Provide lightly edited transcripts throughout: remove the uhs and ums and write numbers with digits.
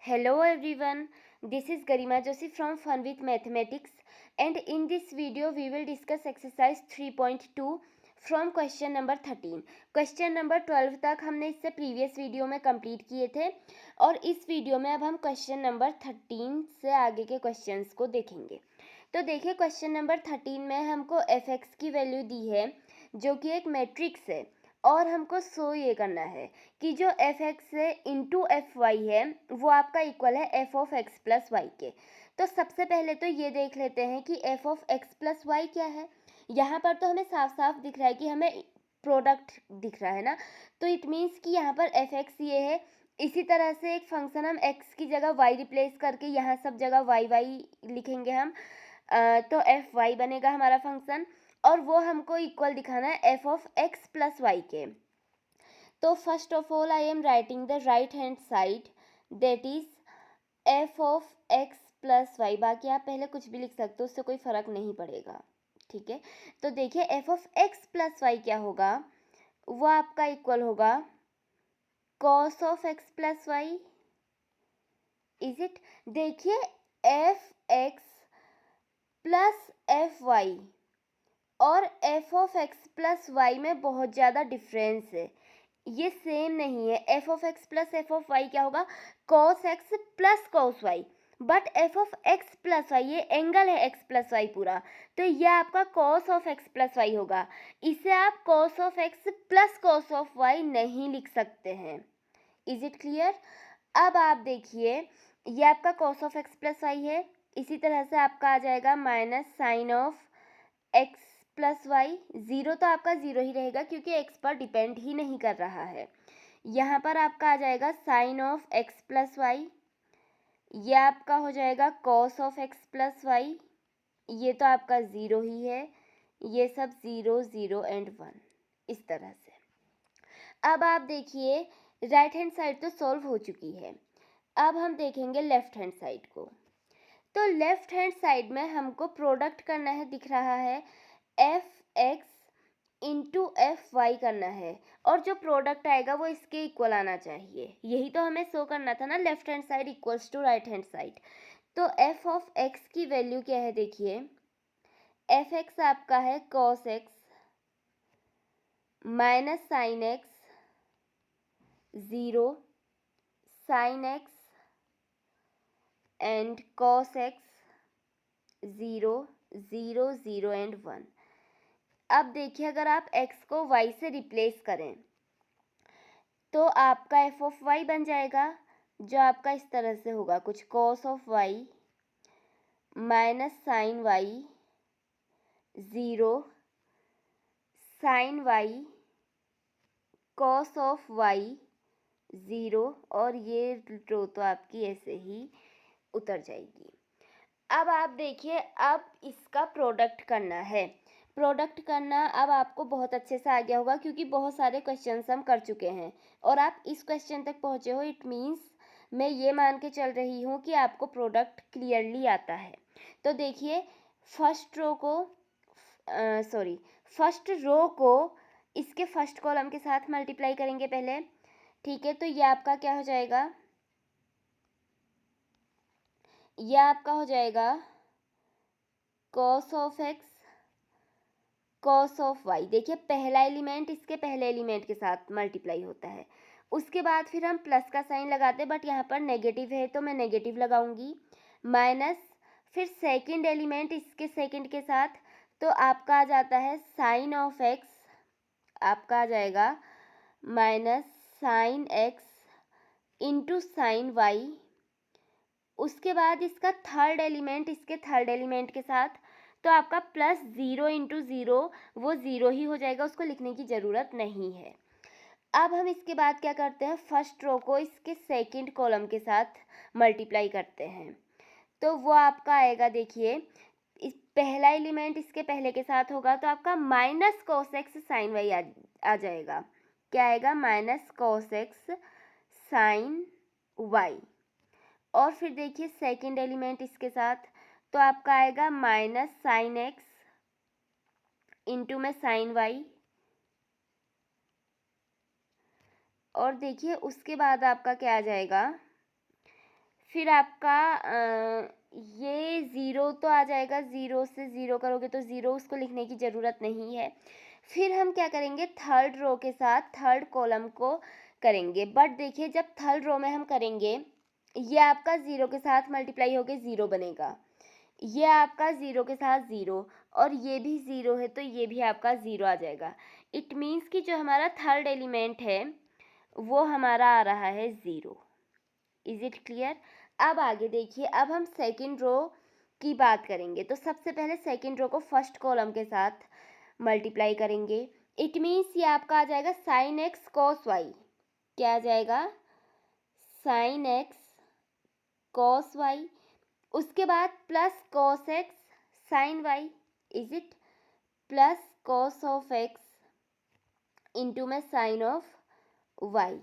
Hello everyone, this is Garima Joshi from Fun with Mathematics, and in this video we will discuss exercise 3.2 from question number 13. Question number 12 तक हमने इससे previous video में complete किए थे और इस video में अब हम क्वेश्चन नंबर 13 से आगे के क्वेश्चंस को देखेंगे। तो देखिए क्वेश्चन नंबर 13 में हमको एफ एक्स की वैल्यू दी है जो कि एक मैट्रिक्स है और हमको शो ये करना है कि जो एफ एक्स है इंटू एफ वाई है वो आपका इक्वल है f of x plus y के। तो सबसे पहले तो ये देख लेते हैं कि f of x plus y क्या है। यहाँ पर तो हमें साफ साफ दिख रहा है कि हमें प्रोडक्ट दिख रहा है ना, तो इट मीन्स कि यहाँ पर एफ एक्स ये है। इसी तरह से एक फंक्शन हम एक्स की जगह वाई रिप्लेस करके यहाँ सब जगह वाई वाई लिखेंगे हम, तो एफ वाई बनेगा हमारा फंक्शन और वो हमको इक्वल दिखाना है f of x plus y के। तो first of all I am writing the right hand side that is f of x plus y. बाकी आप पहले कुछ भी लिख सकते हो, उससे कोई फर्क नहीं पड़ेगा, ठीक है। तो देखिए f of x plus y क्या होगा, वो आपका इक्वल होगा cos of x plus y. Is it? देखिए f x plus f y और f of x plus y में बहुत ज़्यादा डिफरेंस है, ये सेम नहीं है। F of x plus f of y क्या होगा, cos x plus cos y, but f of x plus y ये एंगल है एक्स प्लस वाई पूरा, तो ये आपका cos of x plus y होगा। इसे आप cos of x plus cos of y नहीं लिख सकते हैं। Is it clear? अब आप देखिए ये आपका cos of x plus y है, इसी तरह से आपका आ जाएगा minus sine of x plus y. Zero तो आपका ज़ीरो ही रहेगा क्योंकि एक्स पर डिपेंड ही नहीं कर रहा है। यहाँ पर आपका आ जाएगा sine of x plus y, ये आपका हो जाएगा cos of x plus y, ये तो आपका ज़ीरो ही है, ये सब ज़ीरो ज़ीरो एंड वन, इस तरह से। अब आप देखिए राइट हैंड साइड तो सॉल्व हो चुकी है, अब हम देखेंगे लेफ्ट हैंड साइड को। तो लेफ्ट हैंड साइड में हमको प्रोडक्ट करना है, दिख रहा है f x into f y करना है और जो प्रोडक्ट आएगा वो इसके इक्वल आना चाहिए। यही तो हमें शो करना था ना, left hand side equals to right hand side. तो एफ ऑफ एक्स की वैल्यू क्या है, देखिए एफ एक्स आपका है cos x minus sine x zero sine x and cos x zero zero zero and one. अब देखिए अगर आप x को y से रिप्लेस करें तो आपका एफ ऑफ वाई बन जाएगा, जो आपका इस तरह से होगा कुछ cos of y minus sine y zero sine y cos of y zero, और ये रो तो आपकी ऐसे ही उतर जाएगी। अब आप देखिए अब इसका प्रोडक्ट करना है। प्रोडक्ट करना अब आपको बहुत अच्छे से आ गया होगा क्योंकि बहुत सारे क्वेश्चंस हम कर चुके हैं और आप इस क्वेश्चन तक पहुँचे हो। इट मीन्स मैं ये मान के चल रही हूँ कि आपको प्रोडक्ट क्लियरली आता है। तो देखिए फर्स्ट रो को इसके फर्स्ट कॉलम के साथ मल्टीप्लाई करेंगे पहले, ठीक है। तो ये आपका क्या हो जाएगा, ये आपका हो जाएगा cos of x cos of y. देखिए पहला एलिमेंट इसके पहले एलिमेंट के साथ मल्टीप्लाई होता है, उसके बाद फिर हम प्लस का साइन लगाते हैं, बट यहाँ पर नेगेटिव है तो मैं नेगेटिव लगाऊंगी, माइनस फिर सेकंड एलिमेंट इसके सेकंड के साथ, तो आपका आ जाता है साइन ऑफ एक्स, आपका आ जाएगा minus sine x into sine y. उसके बाद इसका थर्ड एलिमेंट इसके थर्ड एलिमेंट के साथ, तो आपका प्लस ज़ीरो इंटू ज़ीरो वो ज़ीरो ही हो जाएगा, उसको लिखने की ज़रूरत नहीं है। अब हम इसके बाद क्या करते हैं, फर्स्ट रो को इसके सेकंड कॉलम के साथ मल्टीप्लाई करते हैं, तो वो आपका आएगा, देखिए इस पहला एलिमेंट इसके पहले के साथ होगा तो आपका minus cos x sine y आ जाएगा। क्या आएगा, minus cos x sine y. और फिर देखिए सेकंड एलिमेंट इसके साथ, तो आपका आएगा माइनस साइन एक्स इंटू में साइन वाई। और देखिए उसके बाद आपका क्या आ जाएगा, फिर आपका ये ज़ीरो तो आ जाएगा, ज़ीरो से ज़ीरो करोगे तो ज़ीरो, उसको लिखने की ज़रूरत नहीं है। फिर हम क्या करेंगे, थर्ड रो के साथ थर्ड कॉलम को करेंगे, बट देखिए जब थर्ड रो में हम करेंगे, ये आपका ज़ीरो के साथ मल्टीप्लाई होके ज़ीरो बनेगा, ये आपका ज़ीरो के साथ ज़ीरो, और ये भी ज़ीरो है तो ये भी आपका ज़ीरो आ जाएगा। इट मीन्स कि जो हमारा थर्ड एलिमेंट है वो हमारा आ रहा है ज़ीरो। Is it clear? अब आगे देखिए, अब हम सेकंड रो की बात करेंगे, तो सबसे पहले सेकंड रो को फर्स्ट कॉलम के साथ मल्टीप्लाई करेंगे। इट मीन्स ये आपका आ जाएगा साइन एक्स कॉस वाई। क्या आ जाएगा? Sine x cos y. उसके बाद plus cos x sine y. Is it? Plus cos of x into में साइन ऑफ वाई।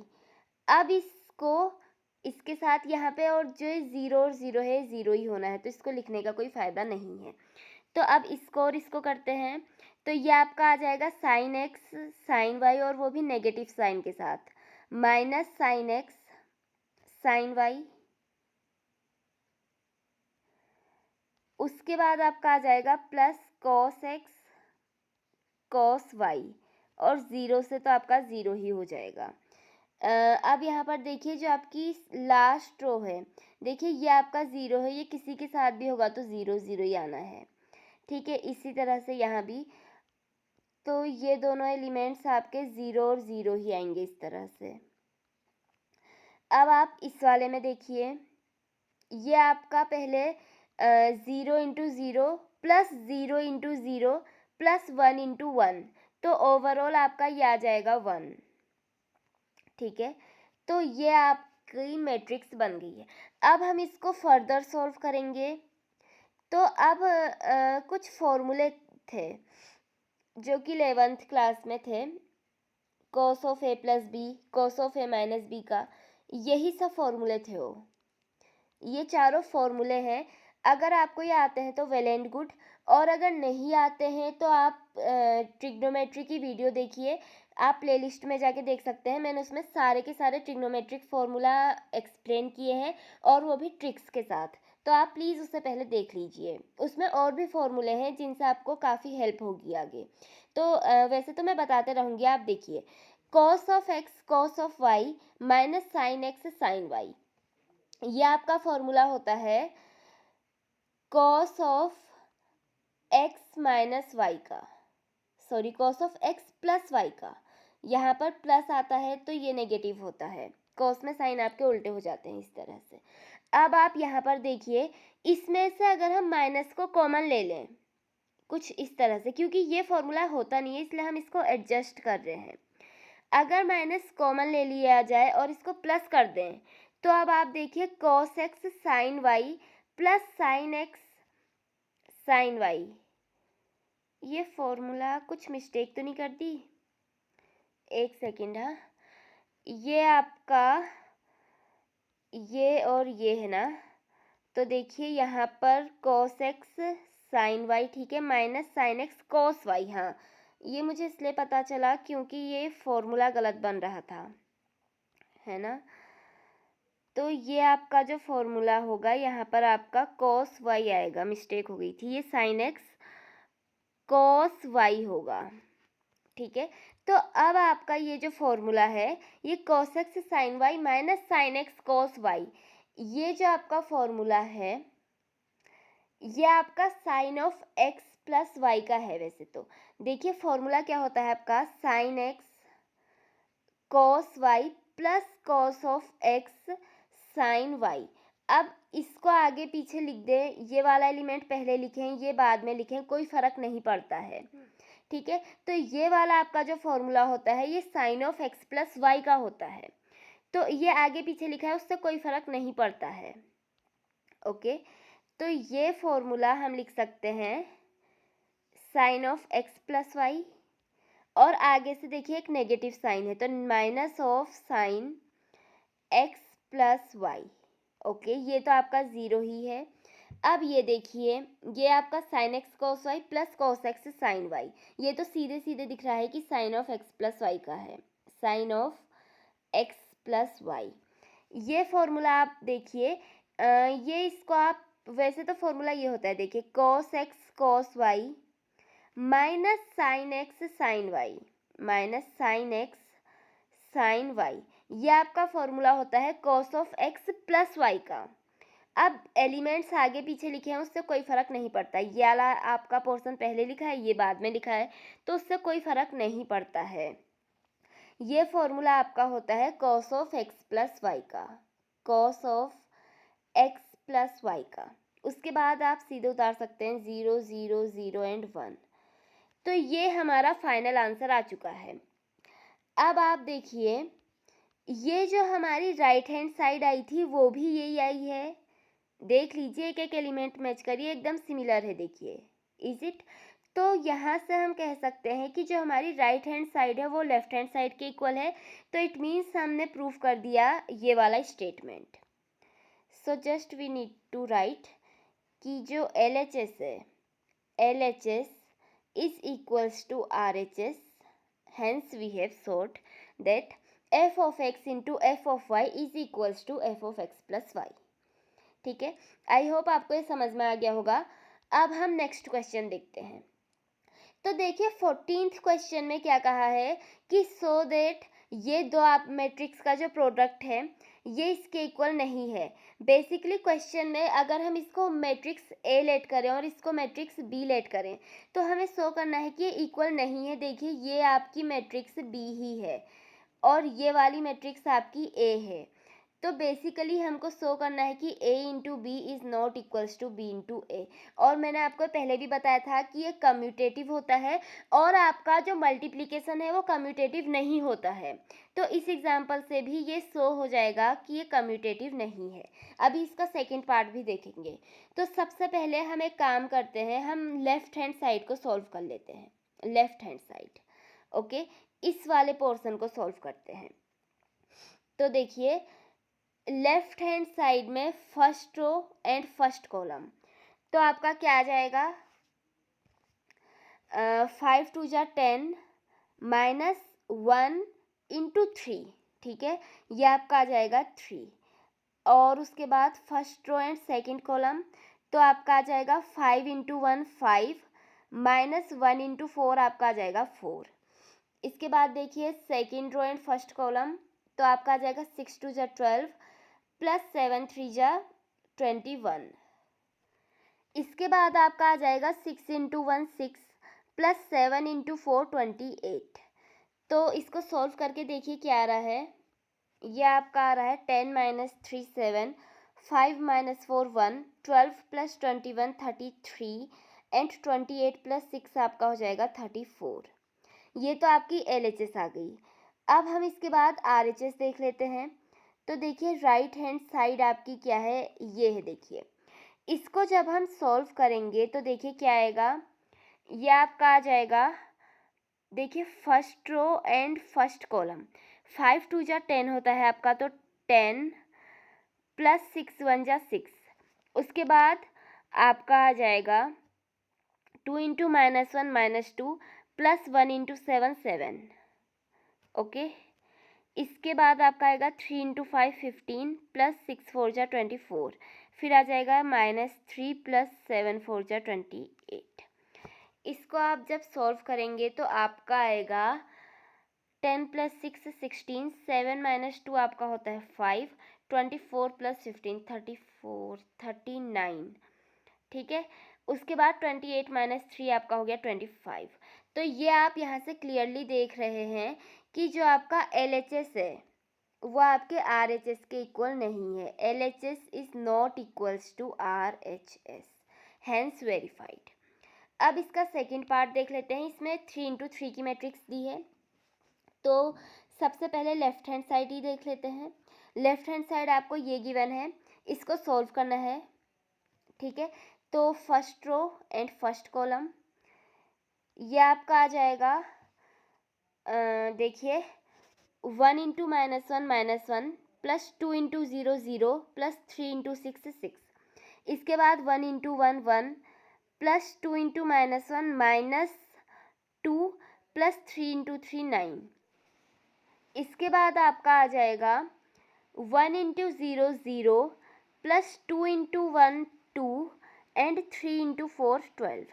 अब इसको इसके साथ यहाँ पे, और जो ज़ीरो और ज़ीरो है ज़ीरो ही होना है, तो इसको लिखने का कोई फ़ायदा नहीं है। तो अब इसको और इसको करते हैं, तो ये आपका आ जाएगा साइन एक्स साइन वाई, और वो भी नेगेटिव साइन के साथ, minus sine x sine y. उसके बाद आपका आ जाएगा plus cos x cos y, और ज़ीरो से तो आपका ज़ीरो ही हो जाएगा। अब यहाँ पर देखिए जो आपकी लास्ट रो है, देखिए ये आपका ज़ीरो है, ये किसी के साथ भी होगा तो ज़ीरो ज़ीरो ही आना है, ठीक है। इसी तरह से यहाँ भी, तो ये दोनों एलिमेंट्स आपके ज़ीरो और ज़ीरो ही आएंगे इस तरह से। अब आप इस वाले में देखिए, ये आपका पहले zero into zero plus zero into zero plus one into one, तो ओवरऑल आपका ये आ जाएगा वन, ठीक है। तो ये आपकी मैट्रिक्स बन गई है। अब हम इसको फर्दर सॉल्व करेंगे, तो अब कुछ फॉर्मूले थे जो कि 11th क्लास में थे, cos of a plus b, cos of A minus b का, यही सब फॉर्मूले थे वो, ये चारों फॉर्मूले हैं। अगर आपको ये आते हैं तो वेल एंड गुड, और अगर नहीं आते हैं तो आप ट्रिग्नोमेट्री की वीडियो देखिए, आप प्लेलिस्ट में जाके देख सकते हैं, मैंने उसमें सारे के सारे ट्रिग्नोमेट्रिक फार्मूला एक्सप्लेन किए हैं, और वो भी ट्रिक्स के साथ, तो आप प्लीज़ उससे पहले देख लीजिए, उसमें और भी फॉर्मूले हैं जिनसे आपको काफ़ी हेल्प होगी आगे। तो वैसे तो मैं बताते रहूँगी, आप देखिए, cos of x cos of y minus sine x sine y, ये आपका फॉर्मूला होता है cos of x minus y का, sorry cos of x plus y का, यहाँ पर प्लस आता है तो ये नेगेटिव होता है, कॉस में साइन आपके उल्टे हो जाते हैं इस तरह से। अब आप यहाँ पर देखिए, इसमें से अगर हम माइनस को कॉमन ले लें कुछ इस तरह से, क्योंकि ये फॉर्मूला होता नहीं है इसलिए हम इसको एडजस्ट कर रहे हैं, अगर माइनस कॉमन ले लिया जाए और इसको प्लस कर दें, तो अब आप देखिए cos x sine y plus sine x sine y, ये फॉर्मूला कुछ मिस्टेक तो नहीं कर दी? एक सेकेंड, हाँ, ये आपका ये और ये है ना, तो देखिए यहाँ पर कॉस एक्स साइन वाई, ठीक है, minus sine x cos y, हाँ ये मुझे इसलिए पता चला क्योंकि ये फॉर्मूला गलत बन रहा था, है ना। तो ये आपका जो फॉर्मूला होगा, यहाँ पर आपका कॉस वाई आएगा, मिस्टेक हो गई थी, ये साइन एक्स कॉस वाई होगा, ठीक है। तो अब आपका ये जो फॉर्मूला है, ये cos x sine y minus sine x cos y, ये जो आपका फॉर्मूला है ये आपका sine of x plus y का है। वैसे तो देखिए फॉर्मूला क्या होता है आपका, sine x cos y plus cos of x sine y. अब इसको आगे पीछे लिख दें, ये वाला एलिमेंट पहले लिखें ये बाद में लिखें, कोई फ़र्क नहीं पड़ता है, ठीक है। तो ये वाला आपका जो फॉर्मूला होता है ये sine of x plus y का होता है, तो ये आगे पीछे लिखा है उससे कोई फ़र्क नहीं पड़ता है, ओके। तो ये फॉर्मूला हम लिख सकते हैं sine of x plus y, और आगे से देखिए एक नेगेटिव साइन है तो minus of sine x plus y, okay, ये तो आपका ज़ीरो ही है। अब ये देखिए, ये आपका sine x cos y plus cos x sine y, ये तो सीधे सीधे दिख रहा है कि sine of x plus y का है, sine of x plus y. ये फॉर्मूला आप देखिए ये इसको आप वैसे तो फॉर्मूला ये होता है, देखिए cos x cos y minus sine x sine y, minus sine x sine y, ये आपका फॉर्मूला होता है cos of x plus y का। अब एलिमेंट्स आगे पीछे लिखे हैं उससे कोई फ़र्क नहीं पड़ता, ये वाला आपका पोर्शन पहले लिखा है, ये बाद में लिखा है, तो उससे कोई फ़र्क नहीं पड़ता है। ये फॉर्मूला आपका होता है cos of x plus y का, cos of x plus y का। उसके बाद आप सीधे उतार सकते हैं 0 0 0 एंड 1। तो ये हमारा फाइनल आंसर आ चुका है। अब आप देखिए, ये जो हमारी राइट हैंड साइड आई थी वो भी यही आई है। देख लीजिए, एक एक एलिमेंट मैच करिए, एकदम सिमिलर है, देखिए इज इट। तो यहाँ से हम कह सकते हैं कि जो हमारी राइट हैंड साइड है वो लेफ्ट हैंड साइड के इक्वल है। तो इट मीन्स हमने प्रूफ कर दिया ये वाला statement. So just we need to write कि जो LHS है, LHS is equals to RHS, hence we have showed that f of x into f of y is equals to f of x plus y। ठीक है, I hope आपको ये समझ में आ गया होगा। अब हम नेक्स्ट क्वेश्चन देखते हैं। तो देखिए 14th क्वेश्चन में क्या कहा है कि सो दैट ये दो आप मैट्रिक्स का जो प्रोडक्ट है ये इसके इक्वल नहीं है। बेसिकली क्वेश्चन में अगर हम इसको मैट्रिक्स ए लेट करें और इसको मैट्रिक्स बी लेट करें तो हमें शो करना है कि ये इक्वल नहीं है। देखिए ये आपकी मैट्रिक्स बी ही है और ये वाली मैट्रिक्स आपकी ए है। तो बेसिकली हमको शो करना है कि a into b is not equals to b into a. और मैंने आपको पहले भी बताया था कि ये कम्यूटेटिव होता है और आपका जो मल्टीप्लिकेशन है वो कम्यूटेटिव नहीं होता है। तो इस एग्जांपल से भी ये शो हो जाएगा कि ये कम्यूटेटिव नहीं है। अभी इसका सेकंड पार्ट भी देखेंगे। तो सबसे पहले हम एक काम करते हैं, हम लेफ्ट हैंड साइड को सॉल्व कर लेते हैं। लेफ्ट हैंड साइड, ओके, इस वाले पोर्शन को सॉल्व करते हैं। तो देखिए लेफ्ट हैंड साइड में first row and first column, तो आपका क्या आ जाएगा, 5 2 जा 10 माइनस 1 इंटू 3, ठीक है, ये आपका आ जाएगा 3। और उसके बाद first row and second column, तो आपका आ जाएगा 5 इंटू 1 5 माइनस 1 इंटू 4 आपका आ जाएगा 4। इसके बाद देखिए second row and first column, तो आपका आ जाएगा 6 2 जा 12 प्लस 7 3 जा 21। इसके बाद आपका आ जाएगा 6 इंटू 1 6 प्लस 7 इंटू 4 28। तो इसको सॉल्व करके देखिए क्या आ रहा है, ये आपका आ रहा है 10 minus 3 7 5 minus 4 1 12 plus 21 33 and 28 plus 6 आपका हो जाएगा 34। ये तो आपकी LHS आ गई। अब हम इसके बाद RHS देख लेते हैं। तो देखिए राइट हैंड साइड आपकी क्या है, ये है। देखिए इसको जब हम सॉल्व करेंगे तो देखिए क्या आएगा, ये आपका आ जाएगा, देखिए first row and first column, 5 2 जा 10 होता है आपका, तो 10 प्लस 6 1 जा 6। उसके बाद आपका आ जाएगा 2 इंटू -1 -2 प्लस 1 इंटू 7 7, ओके। इसके बाद आपका आएगा 3 इंटू 5 15 प्लस 6 4 जा 24, फिर आ जाएगा -3 प्लस 7 4 जा 28। इसको आप जब सॉल्व करेंगे तो आपका आएगा 10 प्लस 6 16 7 माइनस 2 आपका होता है 5 24 प्लस 15 34 39, ठीक है। उसके बाद 28 माइनस 3 आपका हो गया 25। तो ये आप यहाँ से क्लियरली देख रहे हैं कि जो आपका LHS है वो आपके RHS के इक्वल नहीं है। LHS is not equals to RHS, hence verified. अब इसका सेकंड पार्ट देख लेते हैं। इसमें 3 इंटू 3 की मैट्रिक्स दी है, तो सबसे पहले लेफ्ट हैंड साइड ही देख लेते हैं। लेफ्ट हैंड साइड आपको ये गिवन है, इसको सॉल्व करना है, ठीक है। तो first row and first column, ये आपका आ जाएगा, देखिए 1 into -1 plus 2 into 0 0 plus 3 into 6 6। इसके बाद 1 into 1 1 plus 2 into -1 -2 plus 3 into 3 9। इसके बाद आपका आ जाएगा 1 into 0 0 plus 2 into 1 2 and 3 into 4 12।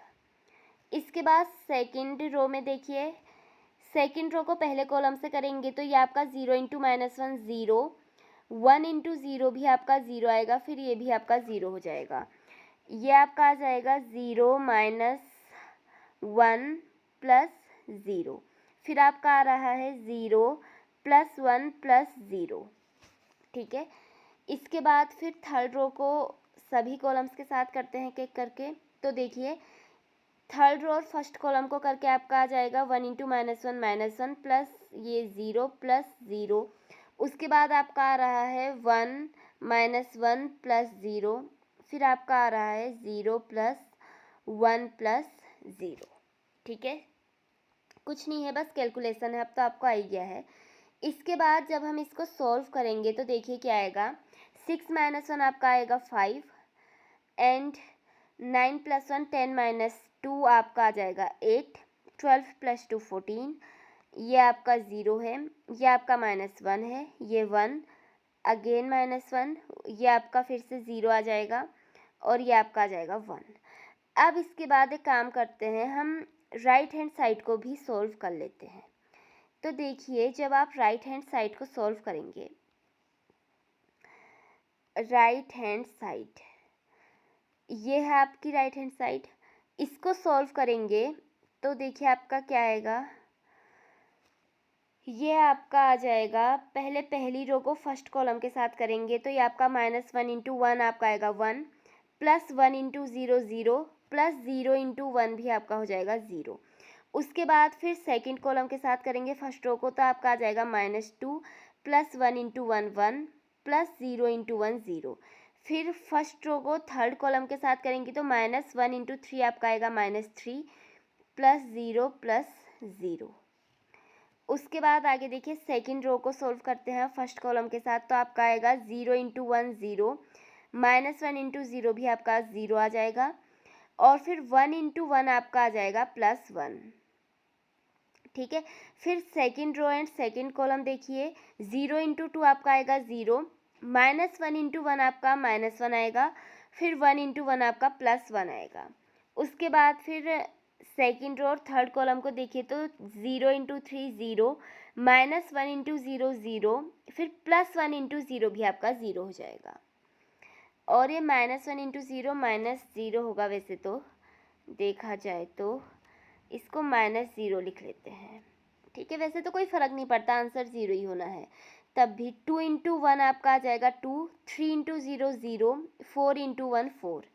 इसके बाद सेकेंड रो में देखिए, सेकेंड रो को पहले कॉलम से करेंगे तो ये आपका 0 इंटू -1 0, 1 इंटू 0 भी आपका 0 आएगा, फिर ये भी आपका 0 हो जाएगा। ये आपका आ जाएगा 0 -1 प्लस 0, फिर आपका आ रहा है 0 प्लस 1 प्लस 0। ठीक है, इसके बाद फिर थर्ड रो को सभी कॉलम्स के साथ करते हैं एक एक करके। तो देखिए, थर्ड रो और फर्स्ट कॉलम को करके आपका आ जाएगा 1 इंटू -1 प्लस ये 0 प्लस 0। उसके बाद आपका आ रहा है 1 -1 प्लस 0, फिर आपका आ रहा है 0 प्लस 1 प्लस 0। ठीक है, कुछ नहीं है, बस कैलकुलेशन है, अब तो आपको आ ही गया है। इसके बाद जब हम इसको सॉल्व करेंगे तो देखिए क्या आएगा, 6 -1 आपका आएगा 5 एंड 9 + 1 10 - 2 आपका आ जाएगा 8, 12 + 2 14, ये आपका 0 है, ये आपका -1 है, ये 1 अगेन -1, ये आपका फिर से 0 आ जाएगा और ये आपका आ जाएगा 1। अब इसके बाद एक काम करते हैं, हम राइट हैंड साइड को भी सॉल्व कर लेते हैं। तो देखिए, जब आप राइट हैंड साइड को सॉल्व करेंगे, राइट हैंड साइड ये है आपकी राइट हैंड साइड, इसको सॉल्व करेंगे तो देखिए आपका क्या आएगा, ये आपका आ जाएगा, पहले पहली रो को फर्स्ट कॉलम के साथ करेंगे तो ये आपका -1 इंटू 1 आपका आएगा 1, प्लस 1 इंटू 0 0, प्लस 0 इंटू 1 भी आपका हो जाएगा 0। उसके बाद फिर सेकंड कॉलम के साथ करेंगे फर्स्ट रो को तो आपका आ जाएगा -2 प्लस 1 इंटू 1 1 प्लस 0 इंटू 1 0। फिर फर्स्ट रो को थर्ड कॉलम के साथ करेंगे तो -1 इंटू 3 आपका आएगा -3 प्लस 0 प्लस 0। उसके बाद आगे देखिए, सेकंड रो को सॉल्व करते हैं फर्स्ट कॉलम के साथ तो आपका आएगा 0 इंटू 1 0, -1 इंटू 0 भी आपका 0 आ जाएगा और फिर 1 इंटू 1 आपका आ जाएगा +1। ठीक है, फिर second row and second column देखिए, 0 इंटू 2 आपका आएगा 0, -1 इंटू 1 आपका -1 आएगा, फिर 1 इंटू 1 आपका +1 आएगा। उसके बाद फिर सेकंड रो और थर्ड कॉलम को देखिए तो 0 इंटू 3 0, -1 इंटू 0 0, फिर +1 इंटू 0 भी आपका 0 हो जाएगा और ये -1 इंटू 0 -0 होगा, वैसे तो देखा जाए तो इसको -0 लिख लेते हैं। ठीक है, वैसे तो कोई फ़र्क नहीं पड़ता, आंसर 0 ही होना है। तब भी 2 इंटू 1 आपका आ जाएगा 2, 3 इंटू 0 0, 4 इंटू 1 4।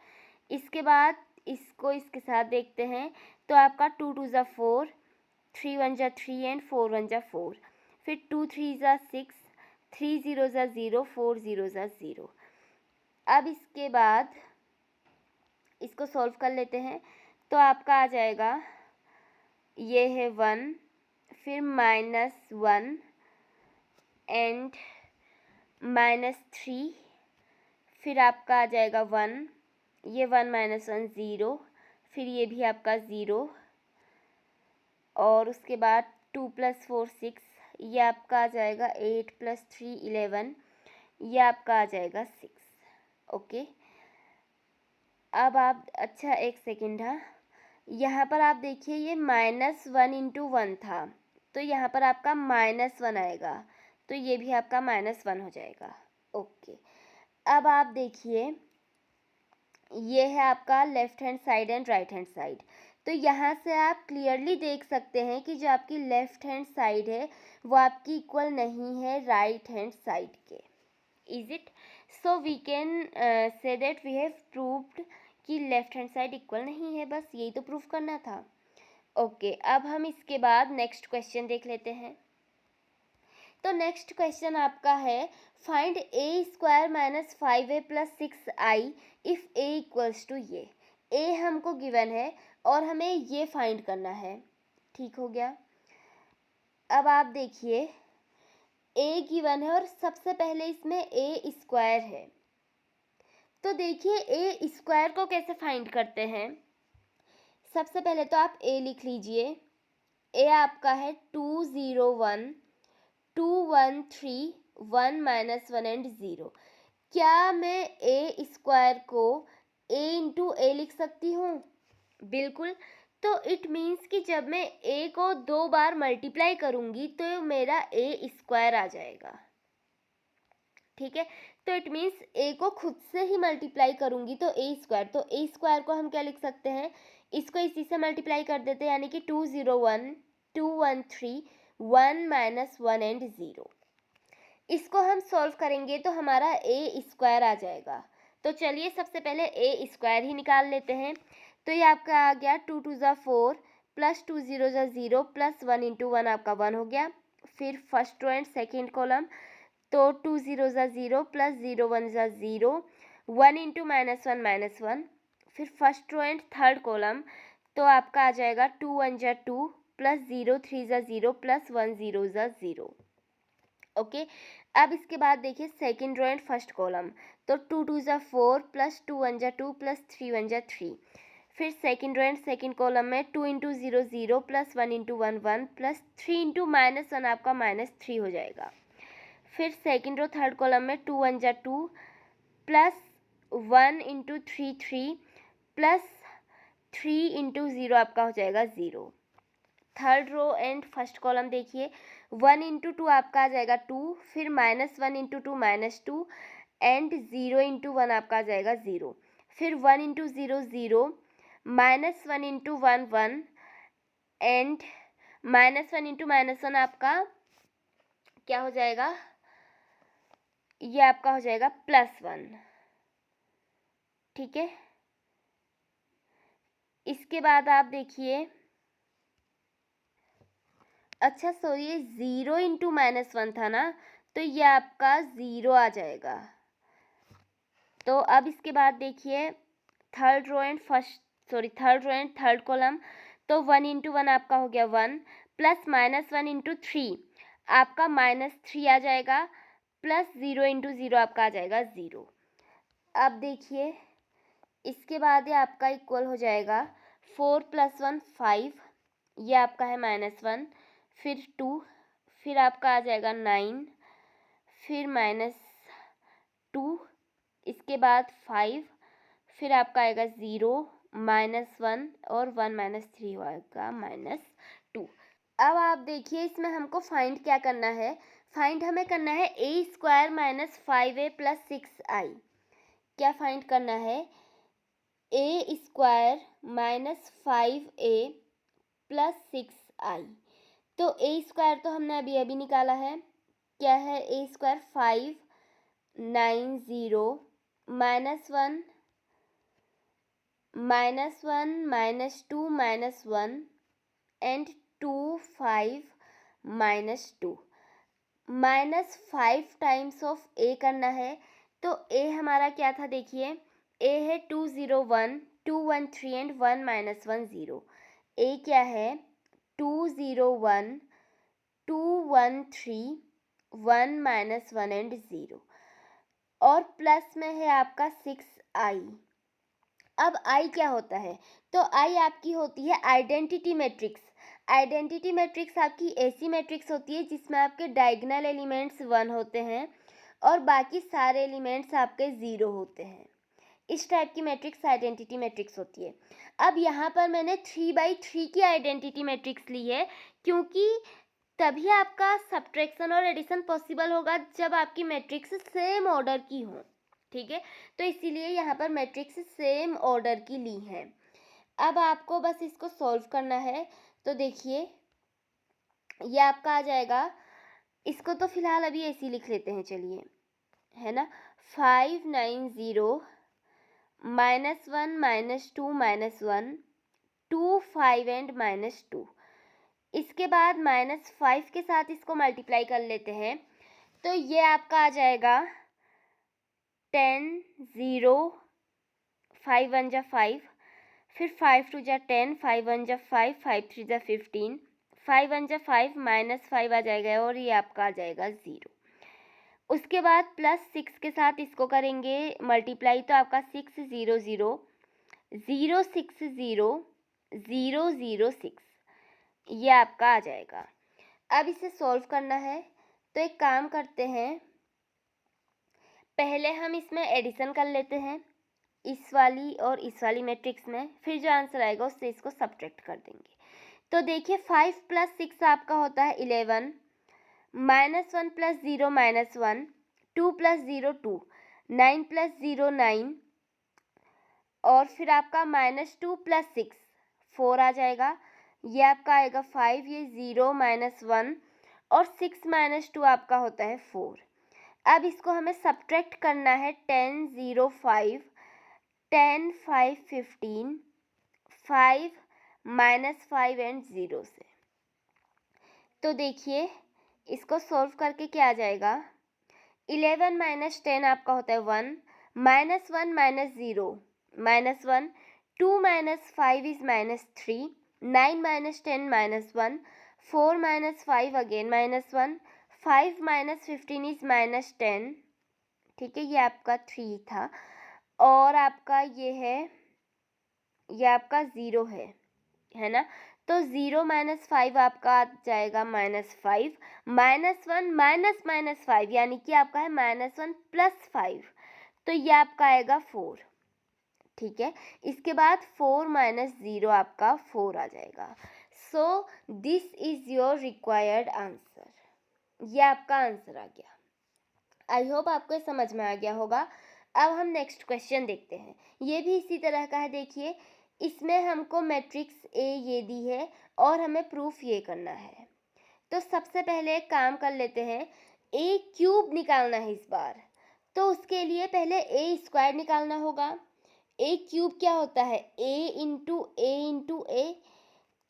इसके बाद इसको इसके साथ देखते हैं तो आपका 2 2 ज़ा 4, 3 1 ज़ा 3 एंड 4 1 ज़ा 4, फिर 2 3 ज़ा 6, 3 0 ज़ा 0, 4 0 ज़ा 0। अब इसके बाद इसको सॉल्व कर लेते हैं तो आपका आ जाएगा, ये है 1, फिर -1 एंड -3, फिर आपका आ जाएगा 1, ये 1 -1 0, फिर ये भी आपका 0 और उसके बाद 2 + 4 6, ये आपका आ जाएगा 8 + 3 11, ये आपका आ जाएगा 6। ओके, अब आप अच्छा एक सेकेंड, हाँ, यहाँ पर आप देखिए ये -1 इंटू 1 था तो यहाँ पर आपका -1 आएगा तो ये भी आपका -1 हो जाएगा। ओके, अब आप देखिए ये है आपका left hand side and right hand side. तो यहाँ से आप क्लियरली देख सकते हैं कि जो आपकी लेफ्ट हैंड साइड है वो आपकी इक्वल नहीं है राइट हैंड साइड के। Is it? So we can say that we have proved कि लेफ्ट हैंड साइड इक्वल नहीं है, बस यही तो प्रूफ करना था। ओके, अब हम इसके बाद नेक्स्ट क्वेश्चन देख लेते हैं। तो नेक्स्ट क्वेश्चन आपका है, find a² - 5a + 6i if a equals to ये। a हमको गिवन है और हमें ये फाइंड करना है। ठीक हो गया, अब आप देखिए a गिवन है और सबसे पहले इसमें a² है, तो देखिए a² को कैसे फाइंड करते हैं। सबसे पहले तो आप a लिख लीजिए, a आपका है 2 0 1 2 1 3 1 - 1 एंड 0। क्या मैं ए स्क्वायर को ए इंटू ए लिख सकती हूँ? बिल्कुल। तो इट मीन्स कि जब मैं ए को 2 बार मल्टीप्लाई करूँगी तो मेरा ए स्क्वायर आ जाएगा। ठीक है, तो इट मीन्स ए को खुद से ही मल्टीप्लाई करूँगी तो ए स्क्वायर, तो ए स्क्वायर को हम क्या लिख सकते हैं, इसको इसी से मल्टीप्लाई कर देते हैं, यानी कि 201 213 1 माइनस 1 एंड 0। इसको हम सॉल्व करेंगे तो हमारा ए स्क्वायर आ जाएगा। तो चलिए सबसे पहले ए स्क्वायर ही निकाल लेते हैं। तो ये आपका आ गया 2 2 ज़ा 4 प्लस 2 0 ज़ा 0 प्लस 1 इंटू 1 आपका 1 हो गया। फिर first row and second column, तो 2 0 ज़ा 0 प्लस 0 1 ज़ा 0 1 इंटू माइनस वन। फिर first row and third column, तो आपका आ जाएगा 2 1 ज़ा 2 प्लस 0 3 ज़ा 0 प्लस 1 0 ज़ा 0। ओके, अब इसके बाद देखिए second row and first column, तो 2 2 ज़ा 4 प्लस 2 1 ज़ा 2 प्लस 3 1 ज़ा 3। फिर second row and second column में 2 into 0 0 plus 1 into 1 1 plus 3 into -1 आपका -3 हो जाएगा। फिर सेकेंड रो थर्ड कॉलम में 2 1 ज़ा 2 प्लस 1 इंटू 3 3 प्लस 3 इंटू 0 आपका हो जाएगा 0। Third row and first column देखिए, 1 इंटू 2 आपका आ जाएगा 2, फिर -1 इंटू 2 -2 एंड 0 इंटू 1 आपका आ जाएगा 0। फिर 1 इंटू 0 0, -1 इंटू 1 1 एंड -1 इंटू -1 आपका क्या हो जाएगा, ये आपका हो जाएगा +1। ठीक है, इसके बाद आप देखिए, अच्छा सॉरी, 0 इंटू -1 था ना, तो ये आपका 0 आ जाएगा। तो अब इसके बाद देखिए third row and third column, तो 1 इंटू 1 आपका हो गया 1 प्लस -1 इंटू 3 आपका -3 आ जाएगा प्लस 0 इंटू 0 आपका आ जाएगा 0। अब देखिए इसके बाद ये आपका इक्वल हो जाएगा 4 + 1 5, ये आपका है -1, फिर 2, फिर आपका आ जाएगा 9, फिर -2, इसके बाद 5, फिर आपका आएगा 0 -1 और 1 -3 होगा -2। अब आप देखिए इसमें हमको फाइंड क्या करना है, फाइंड हमें करना है ए स्क्वायर -5a + 6i। क्या फाइंड करना है, ए स्क्वायर -5a + 6i। तो ए स्क्वायर तो हमने अभी अभी निकाला है, क्या है ए स्क्वायर 5 9 0 -1 -2 -1 एंड 2 5 -2 -5 टाइम्स ऑफ ए करना है। तो ए हमारा क्या था देखिए, ए है 2 0 1 2 1 3 एंड 1 -1 0। ए क्या है 2 0 1 2 1 3 1 -1 एंड 0, और प्लस में है आपका 6i। अब आई क्या होता है, तो आई आपकी होती है आइडेंटिटी मैट्रिक्स। आइडेंटिटी मैट्रिक्स आपकी ऐसी मैट्रिक्स होती है जिसमें आपके डायगोनल एलिमेंट्स 1 होते हैं और बाकी सारे एलिमेंट्स आपके 0 होते हैं। इस टाइप की मैट्रिक्स आइडेंटिटी मैट्रिक्स होती है। अब यहाँ पर मैंने 3/3 की आइडेंटिटी मैट्रिक्स ली है, क्योंकि तभी आपका सब्ट्रैक्शन और एडिशन पॉसिबल होगा जब आपकी मैट्रिक्स सेम ऑर्डर की हो। ठीक है, तो इसीलिए यहाँ पर मैट्रिक्स सेम ऑर्डर की ली है। अब आपको बस इसको सॉल्व करना है। तो देखिए ये आपका आ जाएगा, इसको तो फिलहाल अभी ऐसे ही लिख लेते हैं, चलिए, है ना, 5 9 0 -1 -2 -1 2 5 एंड -2। इसके बाद -5 के साथ इसको मल्टीप्लाई कर लेते हैं, तो ये आपका आ जाएगा 10 0 5 1 ज़ा 5, फिर 5 2 ज़ा 10 5 1 ज़ा 5 5 3 ज़ा 15 5 1 ज़ा 5 -5 आ जाएगा और ये आपका आ जाएगा 0। उसके बाद +6 के साथ इसको करेंगे मल्टीप्लाई, तो आपका 6 0 0 0 6 0 0 0 6, ये आपका आ जाएगा। अब इसे सॉल्व करना है, तो एक काम करते हैं, पहले हम इसमें एडिशन कर लेते हैं, इस वाली और इस वाली मैट्रिक्स में, फिर जो आंसर आएगा उससे इसको सब्ट्रैक्ट कर देंगे। तो देखिए 5 + 6 आपका होता है 11, -1 + 0 -1, 2 + 0 2, 9 + 0 9, और फिर आपका -2 + 6 4 आ जाएगा। ये आपका आएगा 5, ये 0 -1 और 6 - 2 आपका होता है 4। अब इसको हमें सब्ट्रैक्ट करना है 10 0 5, 10 5 15, 5 -5 एंड 0 से। तो देखिए इसको सॉल्व करके क्या आ जाएगा, 11 - 10 आपका होता है 1, -1 - 0 -1, 2 - 5 इज -3, 9 - 10 -1, 4 - 5 अगेन -1, 5 - 15 इज -10, ठीक है, ये आपका 3 था, और आपका ये है, ये आपका 0 है ना। तो 0 - 5 आपका आ जाएगा -5, -1 -5 यानी कि आपका है -1 + 5, तो ये आपका आएगा 4, ठीक है। इसके बाद 4 - 0 आपका 4 आ जाएगा। So this is your required answer, ये आपका आंसर आ गया। आई होप आपको समझ में आ गया होगा। अब हम नेक्स्ट क्वेश्चन देखते हैं, ये भी इसी तरह का है। देखिए इसमें हमको मैट्रिक्स ए ये दी है और हमें प्रूफ ये करना है। तो सबसे पहले एक काम कर लेते हैं, ए क्यूब निकालना है इस बार, तो उसके लिए पहले ए स्क्वायर निकालना होगा। ए क्यूब क्या होता है, ए इंटू ए,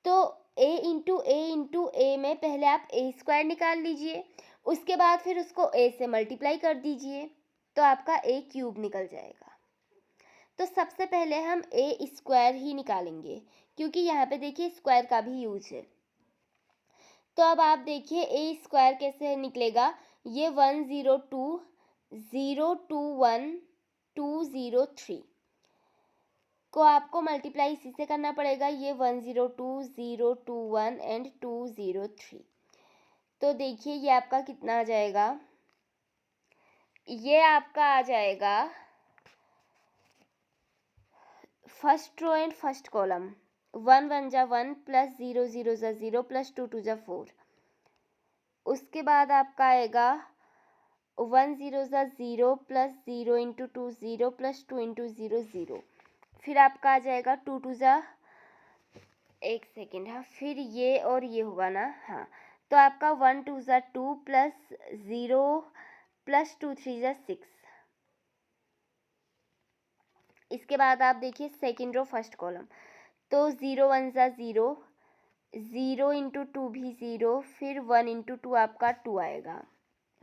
तो ए इंटू ए में पहले आप ए स्क्वायर निकाल लीजिए, उसके बाद फिर उसको ए से मल्टीप्लाई कर दीजिए, तो आपका ए क्यूब निकल जाएगा। तो सबसे पहले हम ए स्क्वायर ही निकालेंगे, क्योंकि यहाँ पे देखिए स्क्वायर का भी यूज है। तो अब आप देखिए ए स्क्वायर कैसे निकलेगा, ये 102 021 203 को आपको मल्टीप्लाई इसी से करना पड़ेगा, ये 102 021 एंड 203। तो देखिए ये आपका कितना आ जाएगा, ये आपका आ जाएगा first row and first column, 1 1 जा 1 + 0 0 जा 0 + 2 2 जा 4। उसके बाद आपका आएगा 1 0 जा 0 + 0 × 2 0 + 2 × 0 0। फिर आपका आ जाएगा 2 2 जा, एक सेकेंड, हाँ, फिर ये और ये होगा ना, हाँ। तो आपका 1 2 जा 2 + 0 + 2 3 जा 6। इसके बाद आप देखिए सेकेंड रो फर्स्ट कॉलम, तो 0 1 जा 0, 0 × 2 भी 0, फिर 1 × 2 आपका 2 आएगा,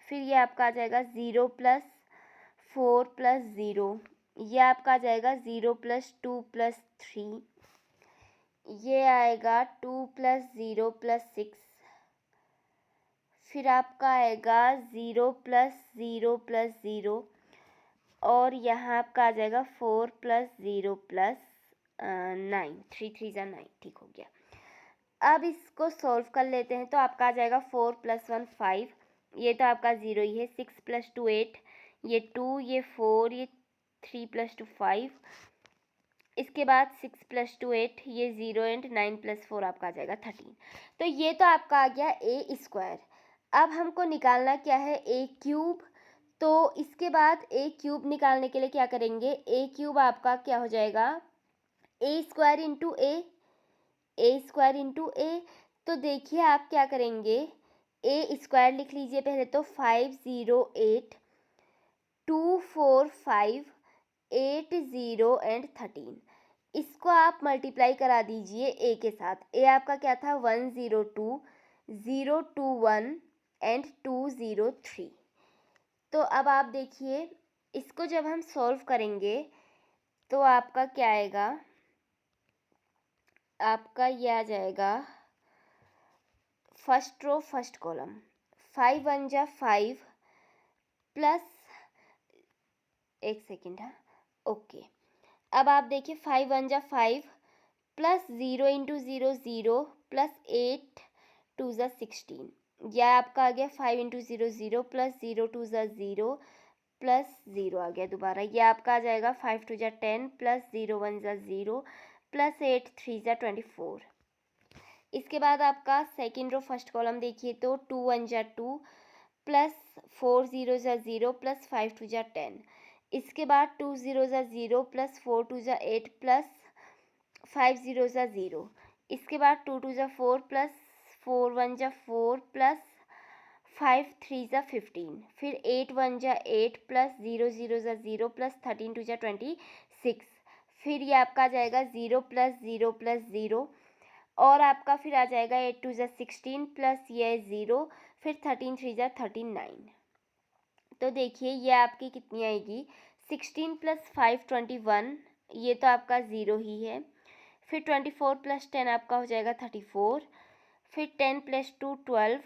फिर ये आपका आ जाएगा 0 + 4 + 0, ये आपका आ जाएगा 0 + 2 + 3, ये आएगा 2 + 0 + 6, फिर आपका आएगा 0 + 0 + 0, और यहाँ आपका आ जाएगा 4 + 0 + 9, 3 3 जा 9, ठीक हो गया। अब इसको सॉल्व कर लेते हैं, तो आपका आ जाएगा 4 + 1 5, ये तो आपका 0 ही है, 6 + 2 8, ये 2, ये 4, ये 3 + 2 5, इसके बाद 6 + 2 8, ये 0 एंड 9 + 4 आपका आ जाएगा 13। तो ये तो आपका आ गया ए स्क्वायर। अब हमको निकालना क्या है, ए क्यूब। तो इसके बाद ए क्यूब निकालने के लिए क्या करेंगे, ए क्यूब आपका क्या हो जाएगा, ए स्क्वायर इंटू ए स्क्वायर इंटू ए। तो देखिए आप क्या करेंगे, ए स्क्वायर लिख लीजिए पहले, तो 5 0 8 2 4 5 8 0 एंड 13। इसको आप मल्टीप्लाई करा दीजिए ए के साथ। ए आपका क्या था, 102 021 एंड 203। तो अब आप देखिए इसको जब हम सॉल्व करेंगे तो आपका क्या आएगा, आपका ये आ जाएगा फर्स्ट रो फर्स्ट कॉलम, 5 1 जा 5 प्लस, एक सेकेंड, हाँ, ओके। अब आप देखिए 5 1 जा 5 प्लस 0 × 0 0 प्लस 8 2 जा 16, यह आपका आ गया 5 × 0 0 प्लस 0 2 जा 0 प्लस 0 आ गया दोबारा। ये आपका आ जाएगा 5 2 जा 10 प्लस 0 1 जा 0 प्लस 8 3 जा 24। इसके बाद आपका सेकेंड रो फर्स्ट कॉलम देखिए तो 2 1 जा 2 प्लस 4 0 जा 0 प्लस 5 2 जा 10। इसके बाद 2 0 जा 0 प्लस 4 2 जा 8 प्लस 5 0 जा 0। इसके बाद 2 2 जा 4 प्लस 4 1 जा 4 प्लस 5 3 जा 15। फिर 8 1 जा 8 प्लस 0 0 जा 0 प्लस 13 2 जा 26। फिर ये आपका आ जाएगा 0 प्लस 0 प्लस 0 और आपका फिर आ जाएगा 8 2 जा 16 प्लस ये 0 फिर 13 3 जा 39। तो देखिए ये आपकी कितनी आएगी 16 प्लस 5 21। ये तो आपका 0 ही है। फिर 24 प्लस 10 आपका हो जाएगा 34। फिर 10 प्लस 2 12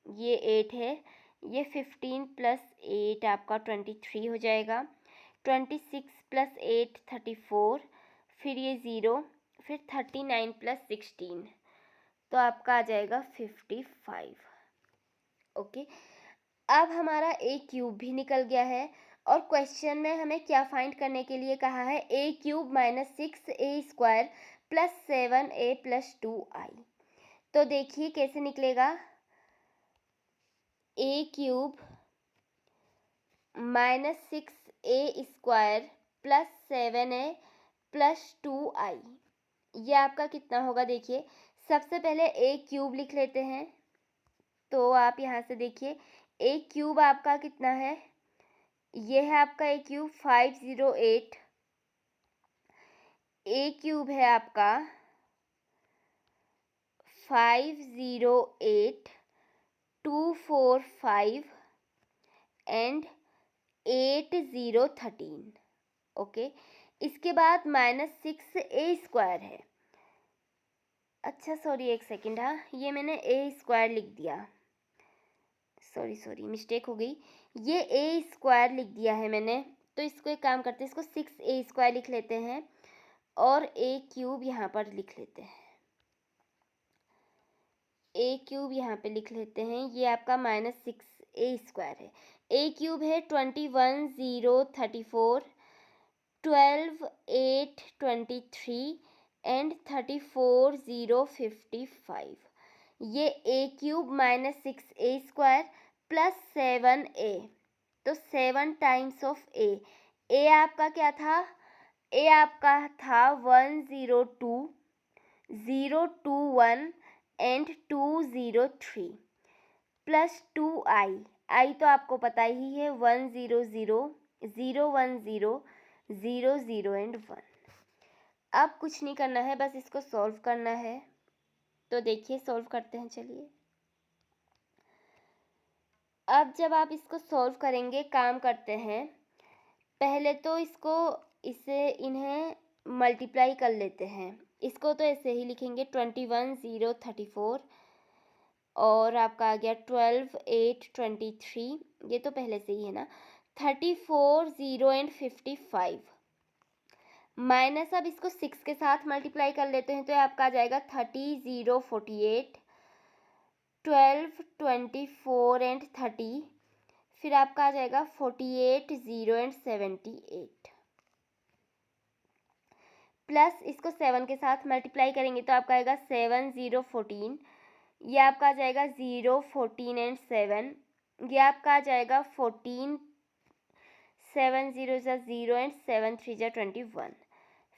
ये 8 है। ये 15 प्लस 8 आपका 23 हो जाएगा। 26 प्लस 8 34। फिर ये 0 फिर 39 प्लस 16 तो आपका आ जाएगा 55। ओके, अब हमारा ए क्यूब भी निकल गया है और क्वेश्चन में हमें क्या फाइंड करने के लिए कहा है a cube minus 6a² plus 7a plus 2i। तो देखिए कैसे निकलेगा a cube minus 6a² plus 7a plus 2i। ये आपका कितना होगा देखिए सबसे पहले ए क्यूब लिख लेते हैं। तो आप यहाँ से देखिए ए क्यूब आपका कितना है, ये है आपका ए क्यूब 508। ए क्यूब है आपका 508 245 एंड 8013। ओके, इसके बाद माइनस 6a² है। अच्छा सॉरी एक सेकेंड, हाँ ये मैंने a² लिख दिया, सॉरी मिस्टेक हो गई। ये a² लिख दिया है मैंने। तो इसको एक काम करते हैं, इसको 6a² लिख लेते हैं और a क्यूब यहाँ पर लिख लेते हैं। a क्यूब यहाँ पे लिख लेते हैं। ये आपका माइनस 6a² है। a क्यूब है 21 0 34 12 8 23 एंड 34 0 55। ये a cube minus 6a² plus 7a। तो 7 टाइम्स ऑफ a आपका क्या था, a आपका था 102 021 एंड 203 प्लस 2i तो आपको पता ही है 100 010 00 एंड 1। अब कुछ नहीं करना है, बस इसको सॉल्व करना है। तो देखिए सॉल्व करते हैं, चलिए। अब जब आप इसको सॉल्व करेंगे काम करते हैं, पहले तो इसे इन्हें मल्टीप्लाई कर लेते हैं। इसको तो ऐसे ही लिखेंगे 21 0 34 और आपका आ गया 12 8 23, ये तो पहले से ही है ना, 34 0 एंड 55 माइनस अब इसको 6 के साथ मल्टीप्लाई कर लेते हैं तो आपका आ जाएगा 30 0 48 12 24 एंड 30। फिर आपका आ जाएगा 48 0 एंड 78 प्लस इसको 7 के साथ मल्टीप्लाई करेंगे तो आपका आएगा 7 0 14। ये आपका आ जाएगा 0 14 एंड 7। ये आपका आ जाएगा 14 7 0 जा 0 एंड 7 3 जा 21।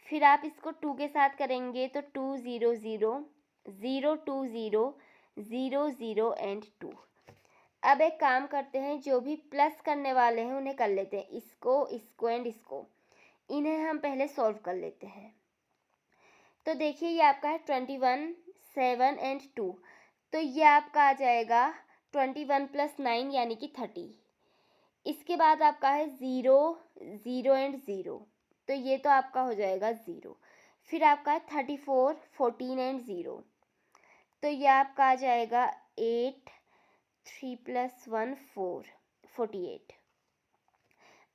फिर आप इसको 2 के साथ करेंगे तो 2 0 0 0 2 0 0 0 एंड 2। अब एक काम करते हैं, जो भी प्लस करने वाले हैं उन्हें कर लेते हैं, इसको एंड इसको, इन्हें हम पहले सॉल्व कर लेते हैं। तो देखिए ये आपका है 21 7 एंड 2। तो ये आपका आ जाएगा 21 प्लस 9 यानी कि 30। इसके बाद आपका है 0 0 एंड 0, तो ये तो आपका हो जाएगा 0। फिर आपका है 34 14 एंड 0, तो ये आपका आ जाएगा 8 3 प्लस 1 4 48।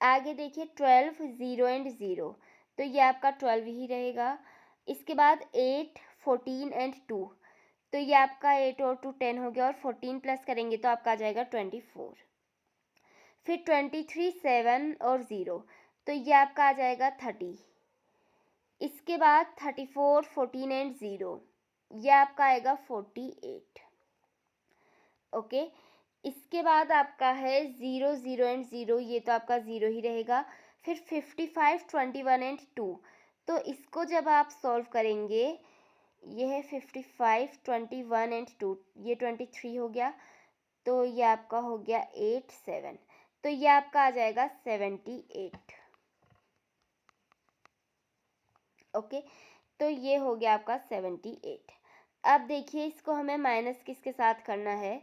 आगे देखिए 12 0 एंड 0, तो ये आपका 12 ही रहेगा। इसके बाद 8 14 एंड 2, तो ये आपका 8 और 2 10 हो गया और 14 प्लस करेंगे तो आपका आ जाएगा 24। फिर 23, 7 और 0, तो ये आपका आ जाएगा 30। इसके बाद 34, 14 एंड 0, ये आपका आएगा 48। ओके, इसके बाद आपका है 0, 0 एंड 0, ये तो आपका 0 ही रहेगा। फिर 55, 21 एंड 2, तो इसको जब आप सॉल्व करेंगे, ये है 55, 21 एंड 2, ये 23 हो गया, तो ये आपका हो गया 8, 7, तो ये आपका आ जाएगा 78। ओके, तो ये हो गया आपका 78। अब देखिए इसको हमें माइनस किसके साथ करना है,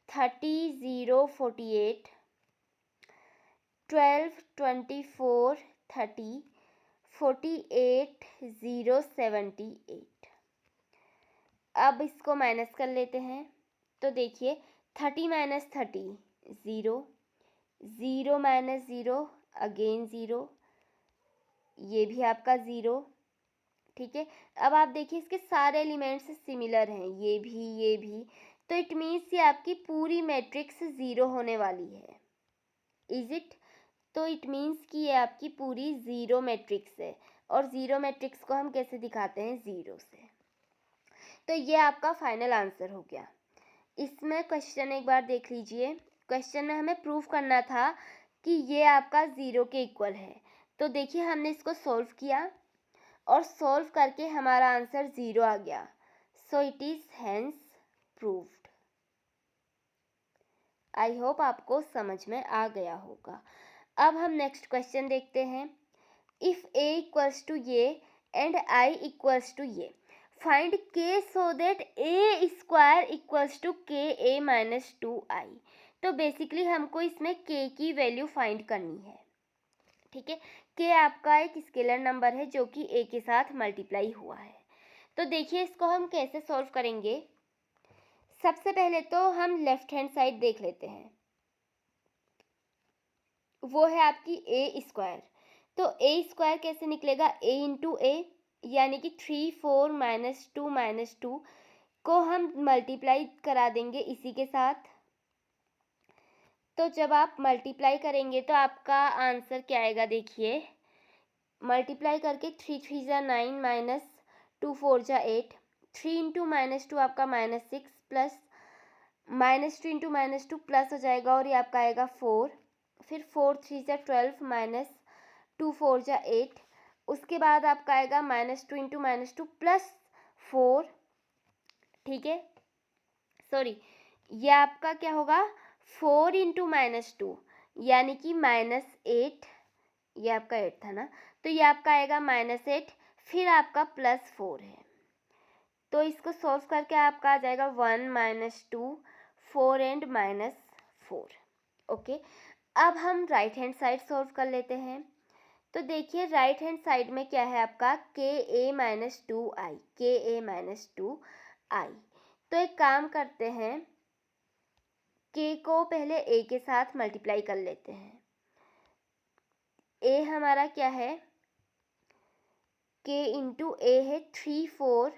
30, 0, 48, 12, 24, 30, 48, 0, 78। अब इसको माइनस कर लेते हैं, तो देखिए 30 माइनस 30, 0, 0 माइनस 0, अगेन 0, ये भी आपका 0। ठीक है, अब आप देखिए इसके सारे एलिमेंट्स सिमिलर हैं, ये भी, तो इट मीन्स ये आपकी पूरी मैट्रिक्स 0 होने वाली है। Is it? तो इट मीन्स कि ये आपकी पूरी 0 मैट्रिक्स है, और 0 मैट्रिक्स को हम कैसे दिखाते हैं, 0 से। तो ये आपका फाइनल आंसर हो गया। इसमें क्वेश्चन एक बार देख लीजिए। क्वेश्चन में हमें प्रूव करना था कि ये आपका 0 के इक्वल है, तो देखिए हमने इसको सॉल्व किया और सॉल्व करके हमारा आंसर 0 आ गया। So it is hence proved. I hope आपको समझ में आ गया होगा। अब हम नेक्स्ट क्वेश्चन देखते हैं। इफ a इक्वल्स टू ये एंड i इक्वल्स टू ये, find k so that a square equals to k a minus 2i। तो बेसिकली हमको इसमें k की वैल्यू फाइंड करनी है। ठीक है, k आपका एक स्केलर नंबर है जो कि a के साथ मल्टीप्लाई हुआ है। तो देखिए इसको हम कैसे सॉल्व करेंगे। सबसे पहले तो हम लेफ्ट हैंड साइड देख लेते हैं, वो है आपकी a स्क्वायर। तो a स्क्वायर कैसे निकलेगा, a इंटू ए, यानी कि 3, 4 माइनस 2 माइनस 2 को हम मल्टीप्लाई करा देंगे इसी के साथ। तो जब आप मल्टीप्लाई करेंगे तो आपका आंसर क्या आएगा, देखिए मल्टीप्लाई करके 3 3 जा 9 माइनस 2 4 जा 8, 3 इंटू माइनस 2 आपका minus 6 plus minus 2 into minus 2 plus हो जाएगा और ये आपका आएगा 4, फिर 4 3 जा 12 माइनस 2 4 जा 8, उसके बाद आपका आएगा माइनस 2 इंटू माइनस 2 प्लस 4। ठीक है, सॉरी, ये आपका क्या होगा, 4 इंटू माइनस 2, यानी कि माइनस 8, ये आपका 8 था ना, तो ये आपका आएगा माइनस 8, फिर आपका प्लस 4 है। तो इसको सॉल्व करके आपका आ जाएगा 1 माइनस 2 4 एंड माइनस 4। ओके, अब हम राइट हैंड साइड सॉल्व कर लेते हैं। तो देखिए राइट हैंड साइड में क्या है आपका, के ए माइनस 2i, के ए माइनस 2i। तो एक काम करते हैं, के को पहले ए के साथ मल्टीप्लाई कर लेते हैं। ए हमारा क्या है, के इंटू ए है 3 4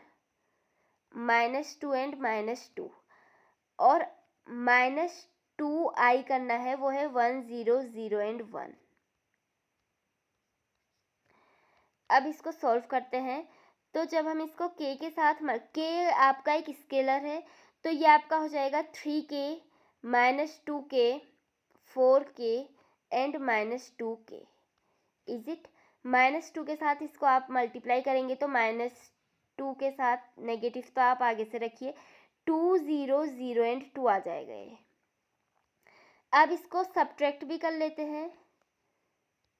माइनस 2 एंड माइनस 2, और माइनस 2i करना है, वो है 1 0 0 एंड 1। अब इसको सॉल्व करते हैं। तो जब हम इसको k के साथ k आपका एक स्केलर है, तो ये आपका हो जाएगा 3k minus 2k 4k and minus 2k। Is it? Minus 2 के साथ इसको आप मल्टीप्लाई करेंगे तो माइनस 2 के साथ नेगेटिव तो आप आगे से रखिए, 2 0 0 एंड 2 आ जाएगा ये। अब इसको सब्ट्रैक्ट भी कर लेते हैं।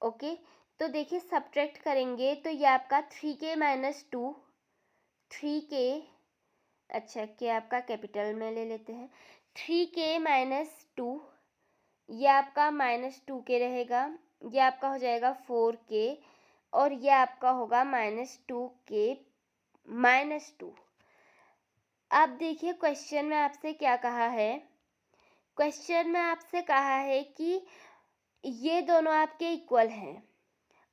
ओके, तो देखिए सब्ट्रैक्ट करेंगे तो ये आपका 3k माइनस 2, 3k, अच्छा के आपका कैपिटल में ले लेते हैं, 3k माइनस 2, ये आपका माइनस 2k रहेगा, ये आपका हो जाएगा 4k, और ये आपका होगा माइनस 2k माइनस 2। अब देखिए क्वेश्चन में आपसे क्या कहा है, क्वेश्चन में आपसे कहा है कि ये दोनों आपके इक्वल हैं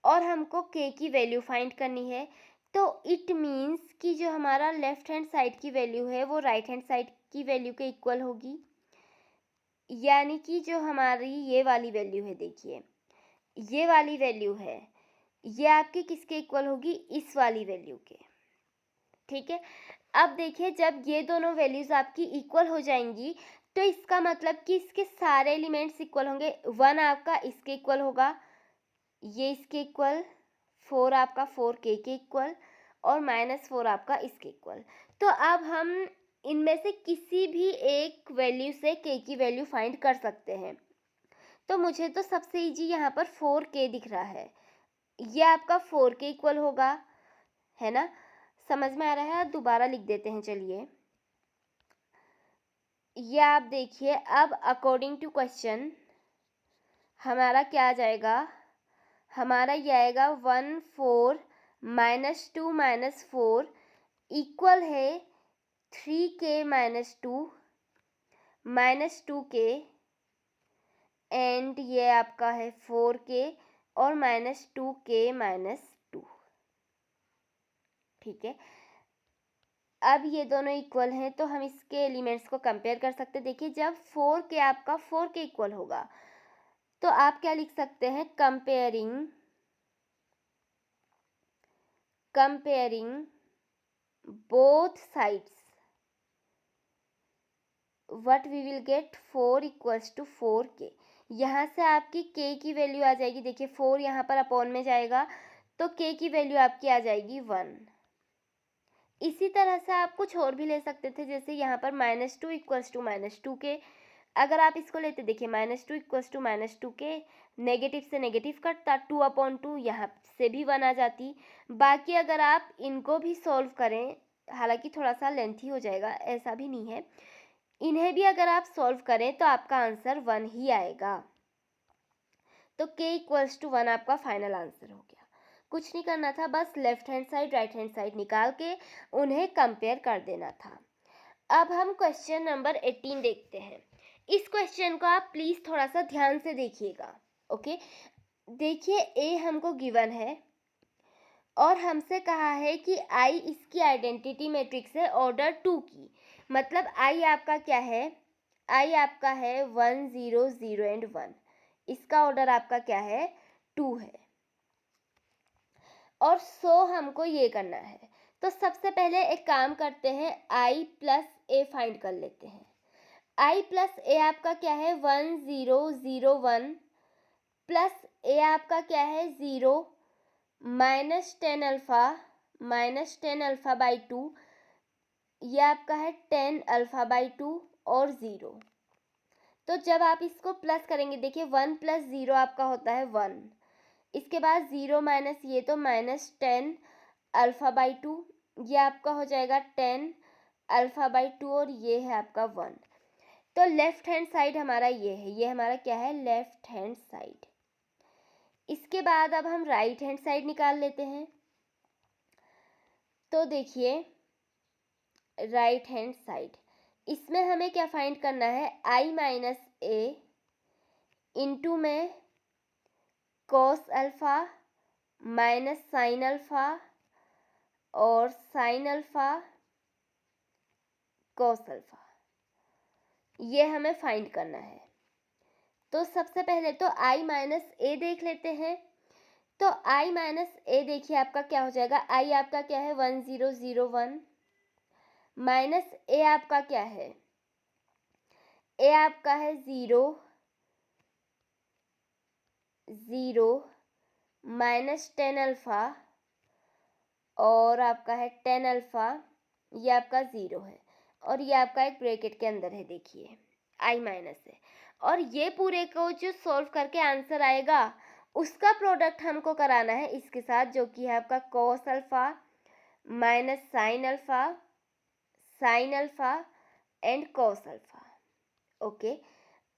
और हमको k की वैल्यू फाइंड करनी है। तो इट मीन्स कि जो हमारा लेफ्ट हैंड साइड की वैल्यू है वो राइट हैंड साइड की वैल्यू के इक्वल होगी। यानी कि जो हमारी ये वाली वैल्यू है, देखिए ये वाली वैल्यू है, ये आपकी किसके इक्वल होगी, इस वाली वैल्यू के। ठीक है, अब देखिए जब ये दोनों वैल्यूज आपकी इक्वल हो जाएंगी तो इसका मतलब कि इसके सारे एलिमेंट्स इक्वल होंगे। 1 आपका इसके इक्वल होगा, ये इसके इक्वल, 4 आपका 4k के इक्वल, और -4 आपका इसके इक्वल। तो अब हम इनमें से किसी भी एक वैल्यू से k की वैल्यू फाइंड कर सकते हैं। तो मुझे तो सबसे इजी यहाँ पर 4k दिख रहा है, ये आपका 4k इक्वल होगा, है ना। समझ में आ रहा है, दोबारा लिख देते हैं, चलिए। ये आप देखिए, अब अकॉर्डिंग टू क्वेश्चन हमारा क्या आ जाएगा, हमारा ये आएगा 1 4 -2 -4 इक्वल है 3k -2 -2k, एंड ये आपका है 4k और -2k -2। ठीक है, अब ये दोनों इक्वल हैं तो हम इसके एलिमेंट्स को कंपेयर कर सकते हैं। देखिए जब 4k आपका 4k इक्वल होगा तो आप क्या लिख सकते हैं, comparing both sides what we will get 4 equals to 4k। यहाँ से आपकी k की वैल्यू आ जाएगी, देखिए 4 यहाँ पर अपॉन में जाएगा तो k की वैल्यू आपकी आ जाएगी 1। इसी तरह से आप कुछ और भी ले सकते थे, जैसे यहाँ पर -2 इक्वल्स टू -2k। अगर आप इसको लेते, देखिए -2 इक्वल्स टू -2k, नेगेटिव से नेगेटिव कटता, 2/2 यहाँ से भी 1 आ जाती। बाकी अगर आप इनको भी सॉल्व करें, हालांकि थोड़ा सा लेंथी हो जाएगा, ऐसा भी नहीं है, इन्हें भी अगर आप सॉल्व करें तो आपका आंसर 1 ही आएगा। तो k इक्वल्स टू 1 आपका फाइनल आंसर हो गया। कुछ नहीं करना था, बस left hand side right hand side निकाल के उन्हें कंपेयर कर देना था। अब हम क्वेश्चन नंबर 18 देखते हैं। इस क्वेश्चन को आप प्लीज़ थोड़ा सा ध्यान से देखिएगा। ओके, देखिए ए हमको गिवन है और हमसे कहा है कि आई इसकी आइडेंटिटी मैट्रिक्स है ऑर्डर 2 की। मतलब आई आपका क्या है, आई आपका है 1 0 0 एंड 1, इसका ऑर्डर आपका क्या है, 2 है। और सो हमको ये करना है, तो सबसे पहले एक काम करते हैं, i प्लस ए फाइंड कर लेते हैं। i प्लस ए आपका क्या है, 1 0 0 1 प्लस ए आपका क्या है, 0 -10 अल्फ़ा बाई 2, ये आपका है 10 अल्फ़ा बाई 2 और 0। तो जब आप इसको प्लस करेंगे, देखिए 1 + 0 आपका होता है 1, इसके बाद 0 माइनस ये तो -10 अल्फ़ा बाई 2, ये आपका हो जाएगा 10 अल्फ़ा बाई 2 और ये है आपका 1। तो लेफ्ट हैंड साइड हमारा ये है, ये हमारा क्या है, लेफ्ट हैंड साइड। इसके बाद अब हम राइट हैंड साइड निकाल लेते हैं। तो देखिए राइट हैंड साइड, इसमें हमें क्या फाइंड करना है, i माइनस ए इंटू में cos alpha minus sine alpha और साइन अल्फ़ा cos अल्फ़ा, ये हमें फाइंड करना है। तो सबसे पहले तो i माइनस ए देख लेते हैं। तो i माइनस ए देखिए आपका क्या हो जाएगा, i आपका क्या है 1 0 0 1 माइनस ए आपका क्या है, ए आपका है 0 0 -10 अल्फ़ा और आपका है 10 अल्फ़ा, ये आपका 0 है और ये आपका एक ब्रैकेट के अंदर है, देखिए i माइनस है। और ये पूरे को जो सॉल्व करके आंसर आएगा उसका प्रोडक्ट हमको कराना है इसके साथ, जो कि है आपका cos alpha minus sine alpha and cos alpha. Okay,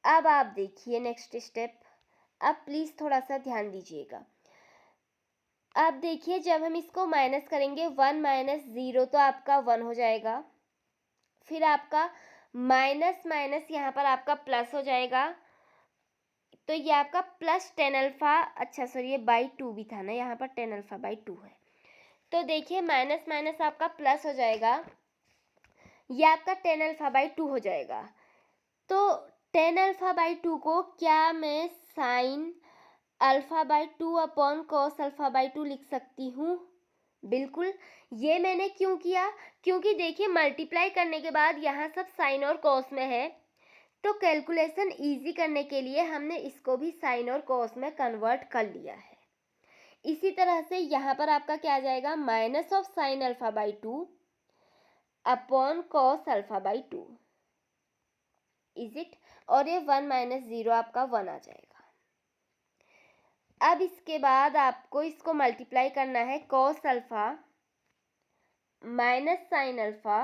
अब आप देखिए नेक्स्ट स्टेप, अब प्लीज़ थोड़ा सा ध्यान दीजिएगा। अब देखिए जब हम इसको माइनस करेंगे, 1 माइनस 0 तो आपका 1 हो जाएगा, फिर आपका माइनस माइनस यहाँ पर आपका प्लस हो जाएगा, तो ये आपका +10 अल्फ़ा, अच्छा सॉरी ये बाई 2 भी था ना, यहाँ पर 10 अल्फ़ा बाई 2 है। तो देखिए माइनस माइनस आपका प्लस हो जाएगा, ये आपका 10 अल्फ़ा बाई 2 हो जाएगा। तो टेन अल्फ़ा बाई टू को क्या मैं sign alpha by two upon cos alpha by to लिख सकती हूँ? बिल्कुल। ये मैंने क्यों किया? क्योंकि देखिए मल्टीप्लाई करने के बाद यहाँ सब साइन और कॉस में है, तो कैलकुलेशन इजी करने के लिए हमने इसको भी साइन और कॉस में कन्वर्ट कर लिया है। इसी तरह से यहाँ पर आपका क्या आ जाएगा, minus of sine alpha by two upon cos alpha by to, is it. और ये 1 माइनस 0 आपका 1 आ जाएगा। अब इसके बाद आपको इसको मल्टीप्लाई करना है cos alpha minus sine alpha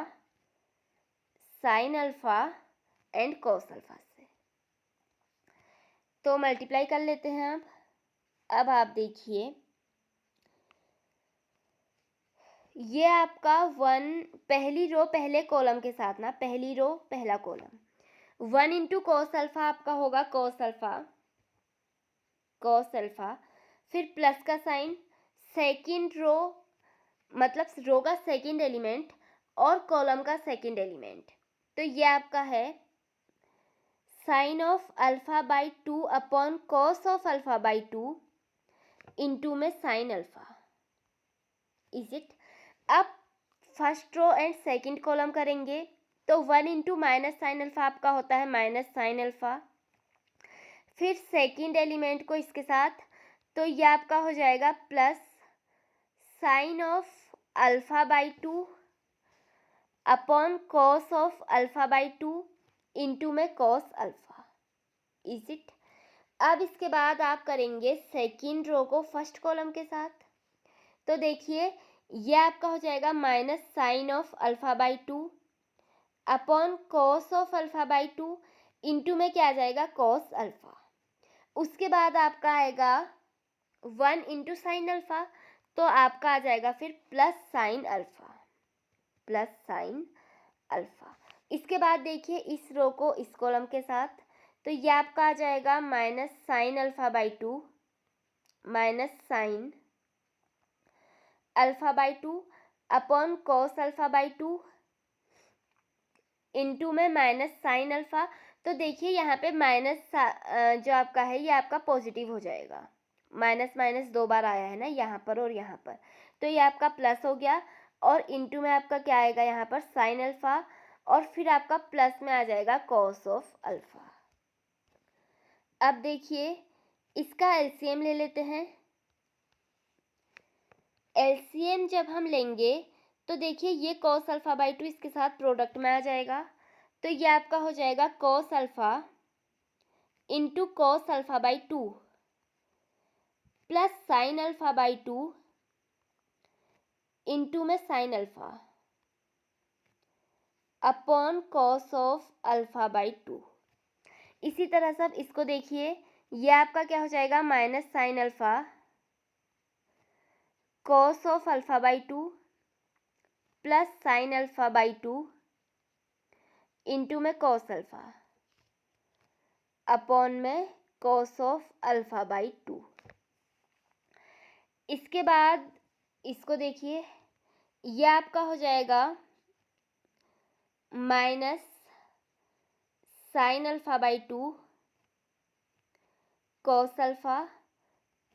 and cos alpha से। तो मल्टीप्लाई कर लेते हैं अब आप देखिए ये आपका 1 पहली रो पहले कॉलम के साथ ना, पहली रो पहला कॉलम, 1 इंटू कॉस अल्फ़ा आपका होगा कॉस अल्फ़ा, फिर प्लस का साइन, सेकंड रो मतलब रो का सेकंड एलिमेंट और कॉलम का सेकंड एलिमेंट, तो ये आपका है sine of alpha by two upon cos of alpha by two into में साइन अल्फ़ा, इज इट। अब first row and second column करेंगे तो 1 इंटू माइनस साइन अल्फ़ा आपका होता है माइनस साइन अल्फ़ा, फिर सेकंड एलिमेंट को इसके साथ, तो ये आपका हो जाएगा plus sign of alpha by two upon cos of alpha by two into में कॉस अल्फ़ा, इज इट। अब इसके बाद आप करेंगे सेकंड रो को फर्स्ट कॉलम के साथ, तो देखिए ये आपका हो जाएगा minus sine of alpha by two upon cos of alpha by two into में क्या आ जाएगा कॉस अल्फ़ा। उसके बाद आपका आएगा 1 इंटू साइन अल्फ़ा, तो आपका आ जाएगा फिर प्लस साइन अल्फ़ा। इसके बाद देखिए इस रो को इस कॉलम के साथ, तो ये आपका आ जाएगा minus sine alpha by two minus sine alpha by two upon cos alpha by two into में माइनस साइन अल्फ़ा। तो देखिए यहाँ पे माइनस जो आपका है ये आपका पॉजिटिव हो जाएगा, माइनस माइनस दो बार आया है ना यहाँ पर और यहाँ पर, तो ये आपका प्लस हो गया और इंटू में आपका क्या आएगा यहाँ पर साइन अल्फ़ा और फिर आपका प्लस में आ जाएगा कॉस ऑफ अल्फ़ा। अब देखिए इसका एलसीएम ले लेते हैं। एलसीएम जब हम लेंगे तो देखिए ये कॉस अल्फ़ा बाई टू इसके साथ प्रोडक्ट में आ जाएगा, तो ये आपका हो जाएगा cos alpha into cos alpha by two plus sine alpha by two into में sine alpha upon cos of alpha by two. इसी तरह से अब इसको देखिए ये आपका क्या हो जाएगा minus sine alpha cos of alpha by two plus sine alpha by two into में कॉस अल्फ़ा अपॉन में cos of alpha by two. इसके बाद इसको देखिए ये आपका हो जाएगा minus sine alpha by two cos alpha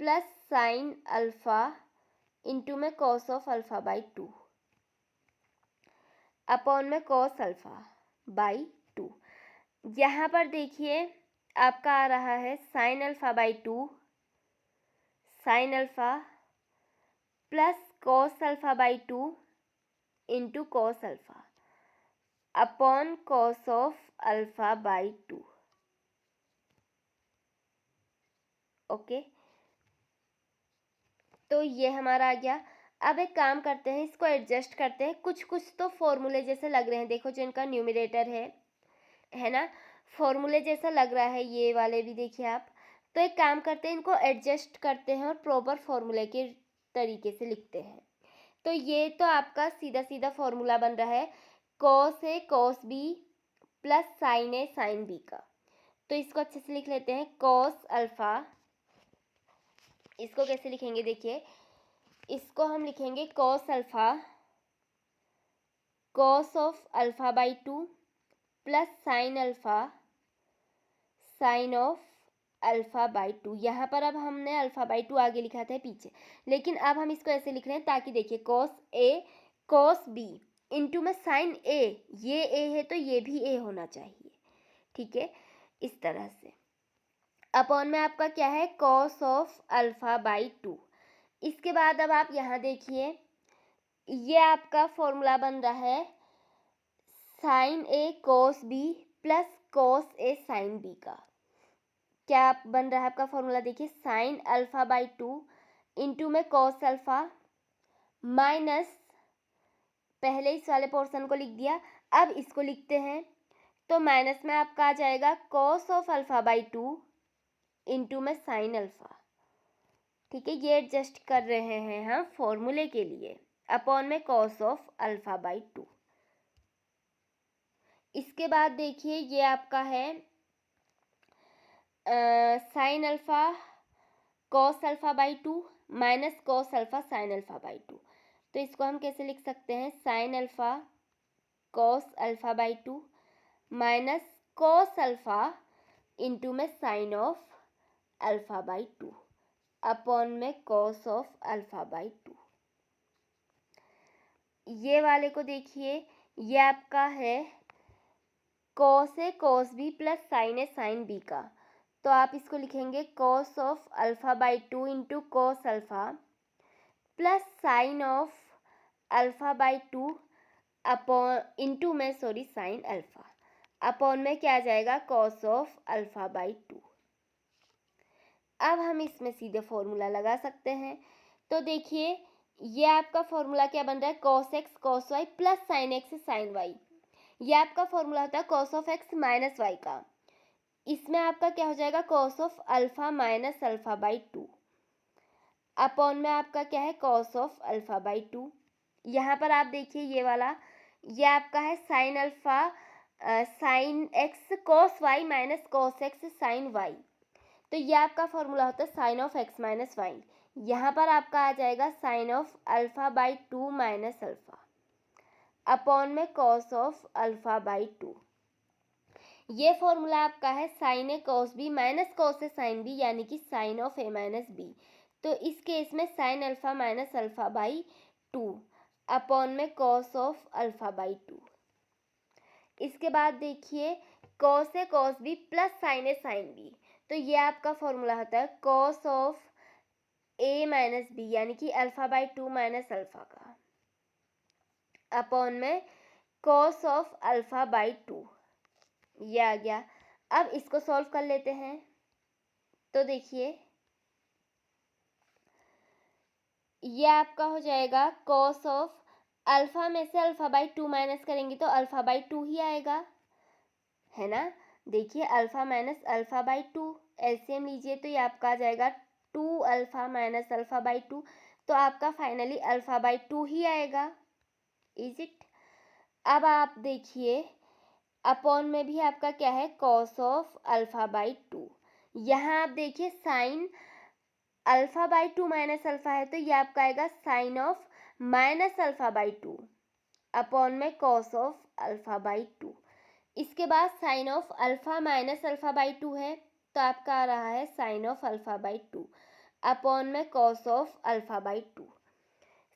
plus sine alpha into में cos of alpha by two upon में कॉस अल्फ़ा बाई टू। यहाँ पर देखिए आपका आ रहा है sine alpha by to sine alpha plus cos alpha by two into cos alpha upon cos of alpha by to. Okay, तो ये हमारा आ गया। अब एक काम करते हैं इसको एडजस्ट करते हैं, कुछ कुछ तो फॉर्मूले जैसे लग रहे हैं, देखो जो इनका न्यूमरेटर है ना, फॉर्मूले जैसा लग रहा है, ये वाले भी देखिए आप। तो एक काम करते हैं इनको एडजस्ट करते हैं और प्रॉपर फॉर्मूले के तरीके से लिखते हैं। तो ये तो आपका सीधा सीधा फॉर्मूला बन रहा है cos a cos b plus sine A sine B का। तो इसको अच्छे से लिख लेते हैं कॉस अल्फ़ा, इसको कैसे लिखेंगे देखिए, इसको हम लिखेंगे cos alpha cos of alpha by two plus sine alpha sign of alpha by two. यहाँ पर अब हमने अल्फ़ा बाई टू आगे लिखा था पीछे, लेकिन अब हम इसको ऐसे लिख रहे हैं ताकि देखिए cos a cos B into में साइन ए, ये ए है तो ये भी ए होना चाहिए, ठीक है, इस तरह से। अपॉन में आपका क्या है, cos of alpha by two. इसके बाद अब आप यहाँ देखिए, ये आपका फॉर्मूला बन रहा है sine a cos b plus cos a sine B का। क्या बन रहा है आपका फॉर्मूला, देखिए sine alpha by two into में कॉस अल्फ़ा माइनस, पहले इस वाले पोर्शन को लिख दिया, अब इसको लिखते हैं तो माइनस में आपका आ जाएगा cos of alpha by two into में साइन अल्फ़ा, ठीक है, ये एडजस्ट कर रहे हैं हम फॉर्मूले के लिए, अपॉन में cos of alpha by two. इसके बाद देखिए ये आपका है sine alpha cos alpha by two minus cos alpha sine alpha by two. तो इसको हम कैसे लिख सकते हैं, sine alpha cos alpha by two minus cos alpha into में sine of alpha by two upon में cos of alpha by two. ये वाले को देखिए, ये आपका है cos a cos b plus sine A sine B का, तो आप इसको लिखेंगे cos of alpha by two into cos alpha plus sign of alpha by two upon into में साइन अल्फ़ा अपॉन में क्या आ जाएगा, cos of alpha by to. अब हम इसमें सीधे फॉर्मूला लगा सकते हैं, तो देखिए ये आपका फॉर्मूला क्या बन रहा है, cos x cos y plus sine x sine y. ये आपका फॉर्मूला होता है cos of x minus y का, इसमें आपका क्या हो जाएगा, cos of alpha minus alpha by two upon में आपका क्या है, cos of alpha by two. यहाँ पर आप देखिए ये वाला, ये आपका है sine alpha sine x cos y minus cos x sine y, तो ये आपका फॉर्मूला होता है sine of x minus y. यहाँ पर आपका आ जाएगा sine of alpha by two minus alpha upon में cos of alpha by two. ये फॉर्मूला आपका है sine a cos b minus cos a sine b, यानी कि sine of A minus b. तो इस केस में sine alpha minus alpha by two upon में cos of alpha by two. इसके बाद देखिए cos a cos b plus sine A sine B, तो ये आपका फॉर्मूला होता है cos of A minus B, यानी कि alpha by two minus alpha का अपॉन में cos of alpha by two, ये आ गया। अब इसको सॉल्व कर लेते हैं, तो देखिए ये आपका हो जाएगा कॉस ऑफ अल्फ़ा में से अल्फ़ा बाई टू माइनस करेंगे तो अल्फ़ा बाई टू ही आएगा, है ना। देखिए alpha minus alpha by two LCM लीजिए तो ये आपका आ जाएगा two alpha minus alpha by two, तो आपका फाइनली अल्फ़ा बाई टू ही आएगा, इज इट। अब आप देखिए अपॉन में भी आपका क्या है, cos of alpha by two. यहाँ आप देखिए sine alpha by two minus alpha है, तो ये आपका आएगा sine of minus alpha by two upon में cos of alpha by two. इसके बाद sine of alpha minus alpha by two है, तो आपका आ रहा है sine of alpha by two upon में cos of alpha by two.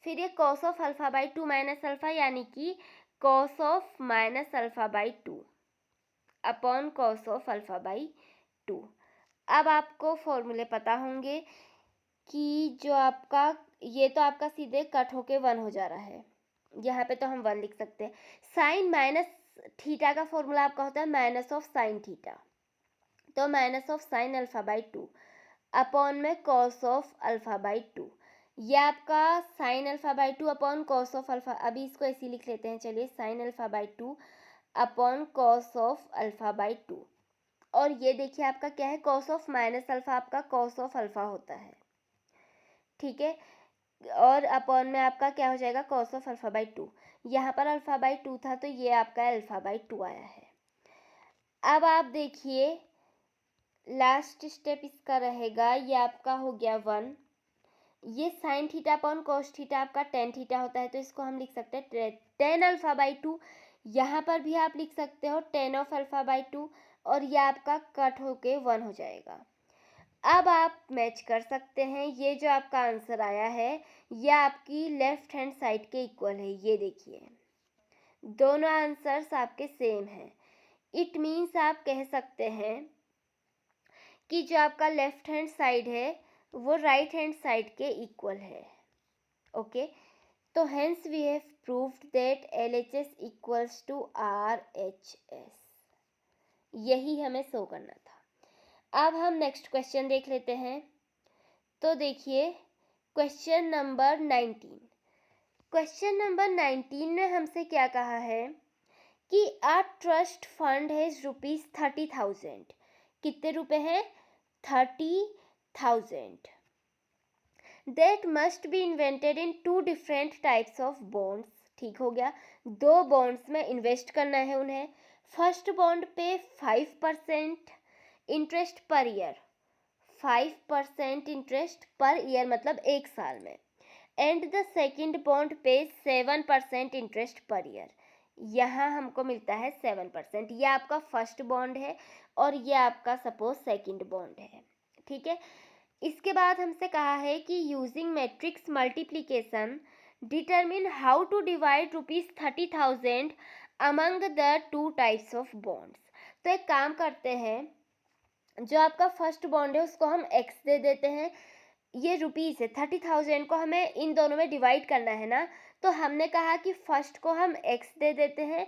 फिर ये cos of alpha by two minus alpha, यानी कि cos of minus alpha by two upon cos of alpha by to. अब आपको फॉर्मूले पता होंगे कि जो आपका ये तो आपका सीधे कट होके वन हो जा रहा है, यहाँ पे तो हम वन लिख सकते हैं। साइन माइनस थीटा का फॉर्मूला आपका होता है माइनस ऑफ साइन थीटा, तो minus of sine alpha by two upon में cos of alpha by two. ये आपका sine alpha by two upon cos of alpha, अभी इसको ऐसे लिख लेते हैं, चलिए sine alpha by two upon cos of alpha by two. और ये देखिए आपका क्या है, कॉस ऑफ माइनस अल्फ़ा आपका कॉस ऑफ अल्फ़ा होता है, ठीक है, और अपॉन में आपका क्या हो जाएगा, cos of alpha by two. यहाँ पर अल्फ़ा बाई टू था तो ये आपका अल्फ़ा बाई टू आया है। अब आप देखिए लास्ट स्टेप इसका रहेगा, ये आपका हो गया वन। ये sine theta upon cos theta आपका टेन थीटा होता है, तो इसको हम लिख सकते हैं टेन अल्फ़ा बाई टू। यहाँ पर भी आप लिख सकते हो ten of alpha by two और ये आपका कट होके 1 हो जाएगा। अब आप मैच कर सकते हैं, ये जो आपका आंसर आया है ये आपकी लेफ्ट हैंड साइड के इक्वल है। ये देखिए दोनों आंसर्स आपके सेम हैं। इट मीन्स आप कह सकते हैं कि जो आपका लेफ्ट हैंड साइड है वो राइट हैंड साइड के इक्वल है। ओके, तो hence we have proved that LHS equals to RHS। यही हमें शो करना था। अब हम नेक्स्ट क्वेश्चन देख लेते हैं। तो देखिए क्वेश्चन नंबर 19। क्वेश्चन नंबर 19 में हमसे क्या कहा है कि आ ट्रस्ट फंड है ₹30,000। कितने रुपए हैं? 30,000। That must be invented in 2 different types of bonds. ठीक हो गया, 2 बॉन्ड्स में इन्वेस्ट करना है उन्हें। फर्स्ट बॉन्ड पे 5% interest per year, 5% interest per year मतलब 1 साल में। एंड द सेकेंड बॉन्ड पे 7% इंटरेस्ट पर ईयर। यहाँ हमको मिलता है 7%। ये आपका फर्स्ट बॉन्ड है और ये आपका सपोज सेकेंड बॉन्ड है। ठीक है, इसके बाद हमसे कहा है कि using matrix multiplication determine how to divide ₹30,000 among the 2 types of bonds. तो एक काम करते हैं, जो आपका फर्स्ट बॉन्ड है उसको हम x दे देते हैं। ये रुपीज़ है, 30,000 को हमें इन दोनों में डिवाइड करना है ना, तो हमने कहा कि फर्स्ट को हम x दे देते हैं।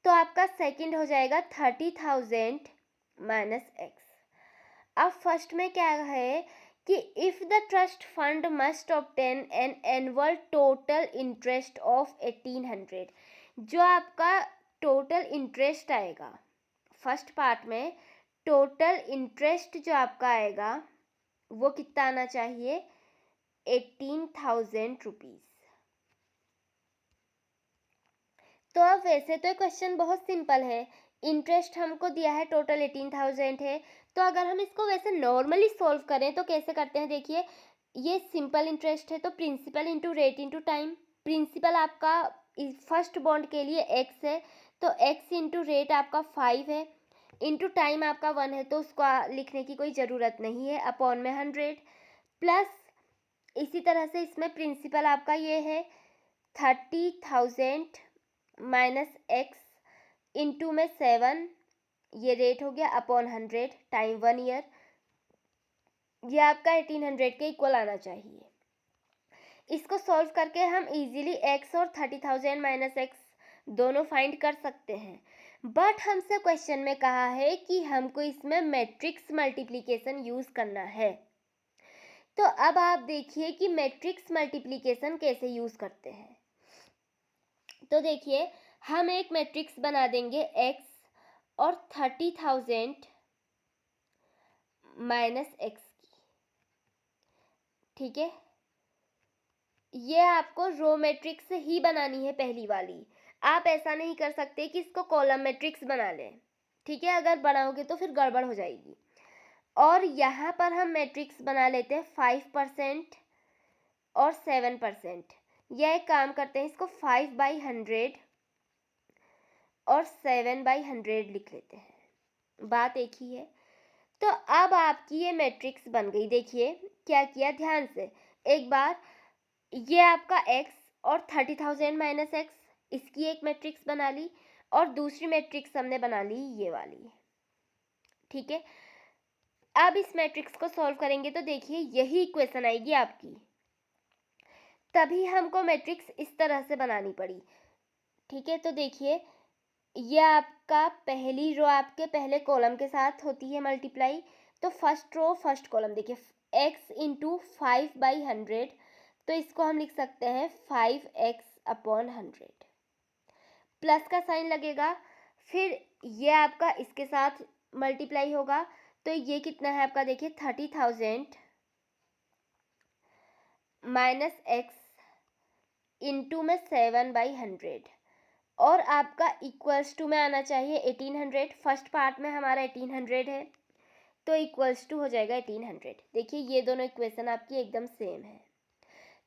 तो आपका सेकंड हो जाएगा 30,000 माइनस x। अब फर्स्ट में क्या है कि if the trust fund must obtain an annual total interest of 1800। जो आपका टोटल इंटरेस्ट आएगा फर्स्ट पार्ट में, टोटल इंटरेस्ट जो आपका आएगा वो कितना आना चाहिए? 18,000 रुपीज़। तो अब वैसे तो क्वेश्चन बहुत सिंपल है, इंटरेस्ट हमको दिया है टोटल 18,000 है। तो अगर हम इसको वैसे नॉर्मली सॉल्व करें तो कैसे करते हैं? देखिए ये सिंपल इंटरेस्ट है तो principal into rate into time. Principal आपका फर्स्ट बॉन्ड के लिए x है तो x इंटू रेट आपका 5 है, इंटू टाइम आपका 1 है तो उसको लिखने की कोई ज़रूरत नहीं है, अपॉन में 100 प्लस इसी तरह से इसमें प्रिंसिपल आपका ये है 30,000 माइनस x इंटू में 7, ये रेट हो गया, अपॉन 100 टाइम 1 ईयर। ये आपका 1800 के इक्वल आना चाहिए। इसको सॉल्व करके हम इजीली x और 30,000 माइनस x दोनों फाइंड कर सकते हैं। बट हमसे क्वेश्चन में कहा है कि हमको इसमें मैट्रिक्स मल्टीप्लिकेशन यूज़ करना है। तो अब आप देखिए कि मैट्रिक्स मल्टीप्लिकेशन कैसे यूज़ करते हैं। तो देखिए हम एक मैट्रिक्स बना देंगे x और 30,000 माइनस x की। ठीक है, ये आपको रो मैट्रिक्स ही बनानी है पहली वाली। आप ऐसा नहीं कर सकते कि इसको कॉलम मैट्रिक्स बना लें। ठीक है, अगर बनाओगे तो फिर गड़बड़ हो जाएगी। और यहाँ पर हम मैट्रिक्स बना लेते हैं 5% और 7%। यह एक काम करते हैं, इसको 5/100 और 7/100 लिख लेते हैं। बात एक ही है। तो अब आपकी ये मैट्रिक्स बन गई। देखिए क्या किया ध्यान से एक बार, ये आपका x और 30,000 माइनस x, इसकी एक मैट्रिक्स बना ली और दूसरी मैट्रिक्स हमने बना ली ये वाली। ठीक है, अब इस मैट्रिक्स को सॉल्व करेंगे तो देखिए यही इक्वेशन आएगी आपकी। तभी हमको मैट्रिक्स इस तरह से बनानी पड़ी। ठीक है, तो देखिए ये आपका पहली रो आपके पहले कॉलम के साथ होती है मल्टीप्लाई। तो फर्स्ट रो फर्स्ट कॉलम देखिए x इंटू 5/100, तो इसको हम लिख सकते हैं 5x/100। प्लस का साइन लगेगा, फिर ये आपका इसके साथ मल्टीप्लाई होगा तो ये कितना है आपका? देखिए 30,000 माइनस x इंटू में 7/100 और आपका इक्वल्स टू में आना चाहिए 1800। फर्स्ट पार्ट में हमारा 1800 है तो इक्वल्स टू हो जाएगा 1800। देखिए ये दोनों इक्वेशन आपकी एकदम सेम है।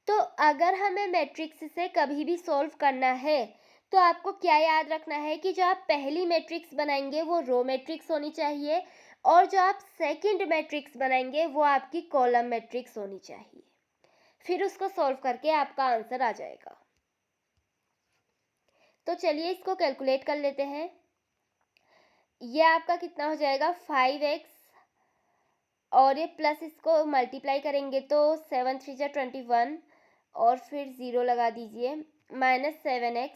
तो अगर हमें मैट्रिक्स से कभी भी सॉल्व करना है तो आपको क्या याद रखना है कि जो आप पहली मैट्रिक्स बनाएंगे वो रो मैट्रिक्स होनी चाहिए और जो आप सेकंड मैट्रिक्स बनाएंगे वो आपकी कॉलम मैट्रिक्स होनी चाहिए। फिर उसको सॉल्व करके आपका आंसर आ जाएगा। तो चलिए इसको कैलकुलेट कर लेते हैं। ये आपका कितना हो जाएगा 5x और ये प्लस इसको मल्टीप्लाई करेंगे तो 7 3 21 और फिर 0 लगा दीजिए माइनस 7x,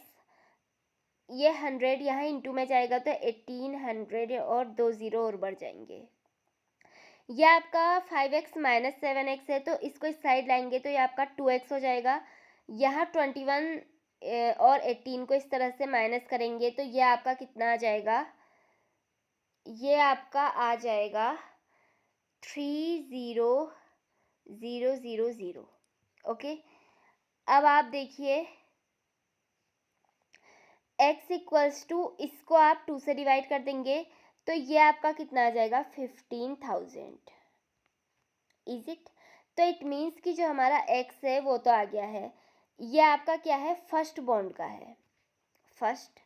ये 100 यहाँ इंटू में जाएगा तो 1800 और 2 0 और बढ़ जाएंगे। ये आपका 5x माइनस 7x है तो इसको इस साइड लाएंगे तो ये आपका 2x हो जाएगा। यहाँ 21 और 18 को इस तरह से माइनस करेंगे तो ये आपका कितना आ जाएगा, ये आपका आ जाएगा 30000। ओके, अब आप देखिए x इक्वल्स टू, इसको आप 2 से डिवाइड कर देंगे तो ये आपका कितना आ जाएगा 15,000। Is it? तो इट मीन्स कि जो हमारा x है वो तो आ गया है। ये आपका क्या है, फर्स्ट बॉन्ड का है, फर्स्ट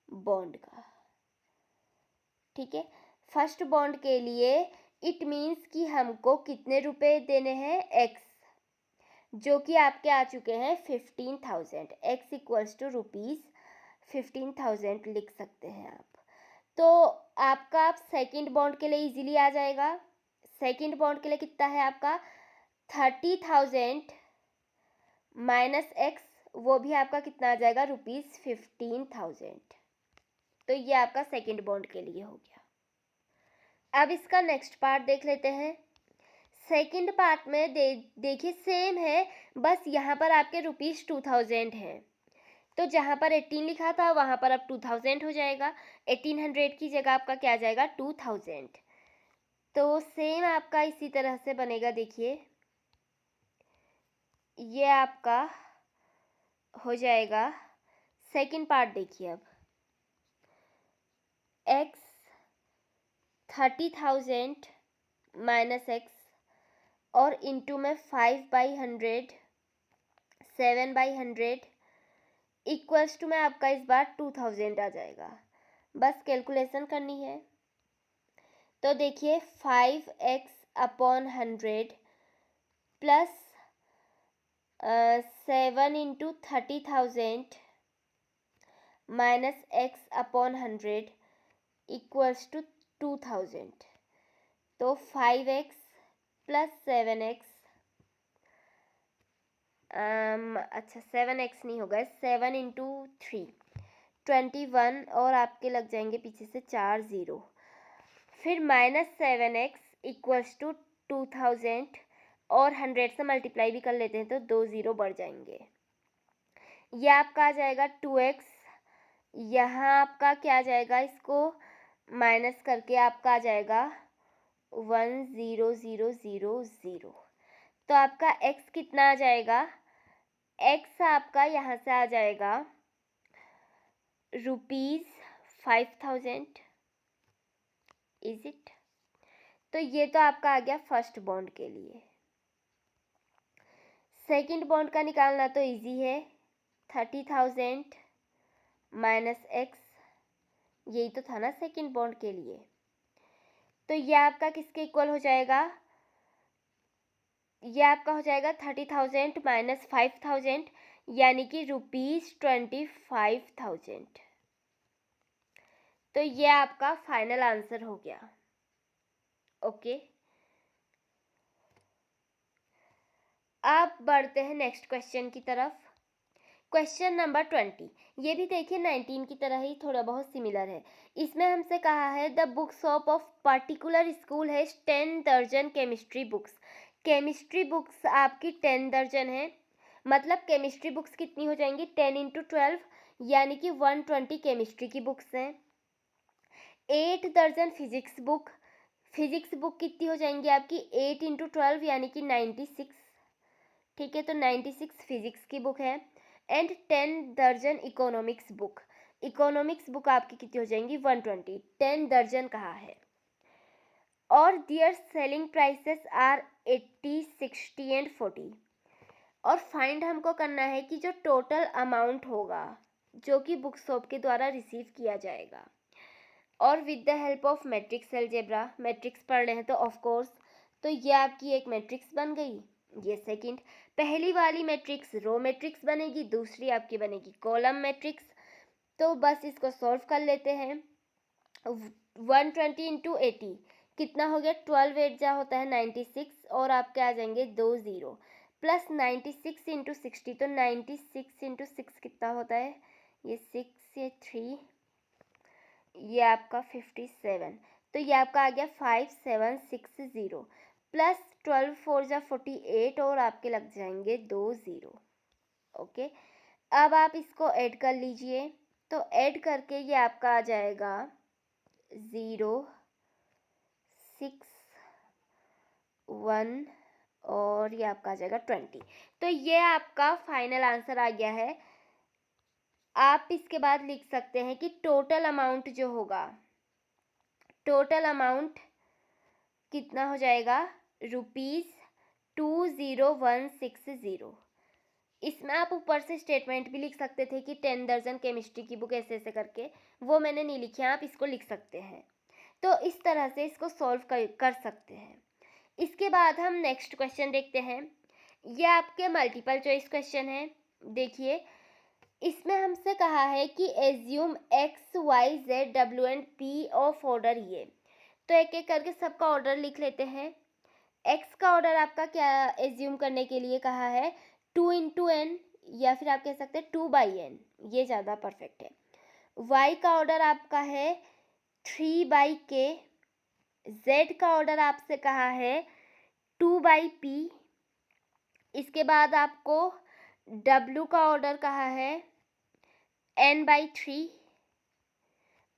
बॉन्ड का। ठीक है, फर्स्ट बॉन्ड के लिए इट मीन्स कि हमको कितने रुपए देने हैं, x, जो कि आपके आ चुके हैं 15,000। x इक्वल्स टू ₹15,000 लिख सकते हैं आप। तो आपका आप सेकंड बॉन्ड के लिए इजीली आ जाएगा। सेकंड बॉन्ड के लिए कितना है आपका 30,000 माइनस x, वो भी आपका कितना आ जाएगा ₹15,000। तो ये आपका सेकंड बॉन्ड के लिए हो गया। अब इसका नेक्स्ट पार्ट देख लेते हैं। सेकंड पार्ट में देखिए सेम है, बस यहाँ पर आपके ₹2000 हैं। तो जहाँ पर 18 लिखा था वहाँ पर अब 2000 हो जाएगा। 1800 की जगह आपका क्या आ जाएगा 2000। तो सेम आपका इसी तरह से बनेगा। देखिए ये आपका हो जाएगा सेकंड पार्ट। देखिए अब x 30,000 माइनस x और इंटू में 5/100 7/100 इक्वल्स टू में आपका इस बार 2000 आ जाएगा। बस कैलकुलेशन करनी है। तो देखिए 5x/100 plus 7 into 30,000 minus x/100 equals to 2000। तो 5x प्लस 7x, अच्छा 7x नहीं होगा, 7 इंटू 3 21 और आपके लग जाएंगे पीछे से 4 0, फिर माइनस 7x इक्वल्स टू 2000 और 100 से मल्टीप्लाई भी कर लेते हैं तो 2 0 बढ़ जाएंगे। यह आपका आ जाएगा 2x, यहाँ आपका क्या आ जाएगा, इसको माइनस करके आपका आ जाएगा 10000। तो आपका x कितना आ जाएगा, x आपका यहाँ से आ जाएगा ₹5000। Is it? तो ये तो आपका आ गया फर्स्ट बॉन्ड के लिए। सेकंड बॉन्ड का निकालना तो इजी है, 30,000 माइनस x, यही तो था ना सेकंड बॉन्ड के लिए। तो ये आपका किसके इक्वल हो जाएगा, ये आपका हो जाएगा 30,000 माइनस 5,000 यानी कि ₹25,000। तो ये आपका फाइनल आंसर हो गया। ओके, अब बढ़ते हैं नेक्स्ट क्वेश्चन की तरफ। क्वेश्चन नंबर 20, ये भी देखिए 19 की तरह ही थोड़ा बहुत सिमिलर है। इसमें हमसे कहा है the book shop of particular school है 10 दर्जन केमिस्ट्री बुक्स। केमिस्ट्री बुक्स आपकी 10 दर्जन है, मतलब केमिस्ट्री बुक्स कितनी हो जाएंगी 10 इंटू 12 यानी कि 120 केमिस्ट्री की बुक्स हैं। 8 दर्जन फिजिक्स बुक, फिजिक्स बुक कितनी हो जाएंगी आपकी 8 इंटू 12 यानी कि 96। ठीक है, तो 96 फिजिक्स की बुक है। एंड 10 दर्जन इकोनॉमिक्स बुक, इकोनॉमिक्स बुक आपकी कितनी हो जाएंगी 120, 10 दर्जन कहा है। और दियर सेलिंग प्राइसेस आर 80 60 एंड 40। और फाइंड हमको करना है कि जो टोटल अमाउंट होगा जो कि बुक शॉप के द्वारा रिसीव किया जाएगा। और with the help of matrix algebra, matrix पढ़ रहे हैं तो ऑफ कोर्स, तो ये आपकी एक मैट्रिक्स बन गई। ये सेकंड, पहली वाली मैट्रिक्स रो मैट्रिक्स बनेगी, दूसरी आपकी बनेगी कॉलम मैट्रिक्स। तो बस इसको सॉल्व कर लेते हैं। 120 इंटू 80 कितना हो गया, 12 8 जा होता है 96, और आपके आ जाएंगे 2 0, प्लस 96 इंटू 60, तो 96 इंटू 6 कितना होता है, ये 6 ये 3, ये आपका 57, तो ये आपका आ गया 5760, प्लस 12 4 जा 48, और आपके लग जाएंगे 2 0। ओके, अब आप इसको ऐड कर लीजिए, तो ऐड करके ये आपका आ जाएगा 0 6 1, और ये आपका आ जाएगा 20। तो ये आपका फाइनल आंसर आ गया है। आप इसके बाद लिख सकते हैं कि टोटल अमाउंट जो होगा, टोटल अमाउंट कितना हो जाएगा, ₹20,160। इसमें आप ऊपर से स्टेटमेंट भी लिख सकते थे कि 10 दर्जन केमिस्ट्री की बुक ऐसे ऐसे करके, वो मैंने नहीं लिखी है, आप इसको लिख सकते हैं। तो इस तरह से इसको सॉल्व कर सकते हैं। इसके बाद हम नेक्स्ट क्वेश्चन देखते हैं। ये आपके मल्टीपल चॉइस क्वेश्चन है। देखिए, इसमें हमसे कहा है कि assume X Y Z W and P of order ये। तो एक एक करके सबका ऑर्डर लिख लेते हैं। एक्स का ऑर्डर आपका क्या एज्यूम करने के लिए कहा है, 2 इंटू एन, या फिर आप कह सकते हैं 2/n, ये ज़्यादा परफेक्ट है। वाई का ऑर्डर आपका है 3/k। जेड का ऑर्डर आपसे कहा है 2/p। इसके बाद आपको डब्ल्यू का ऑर्डर कहा है n/3,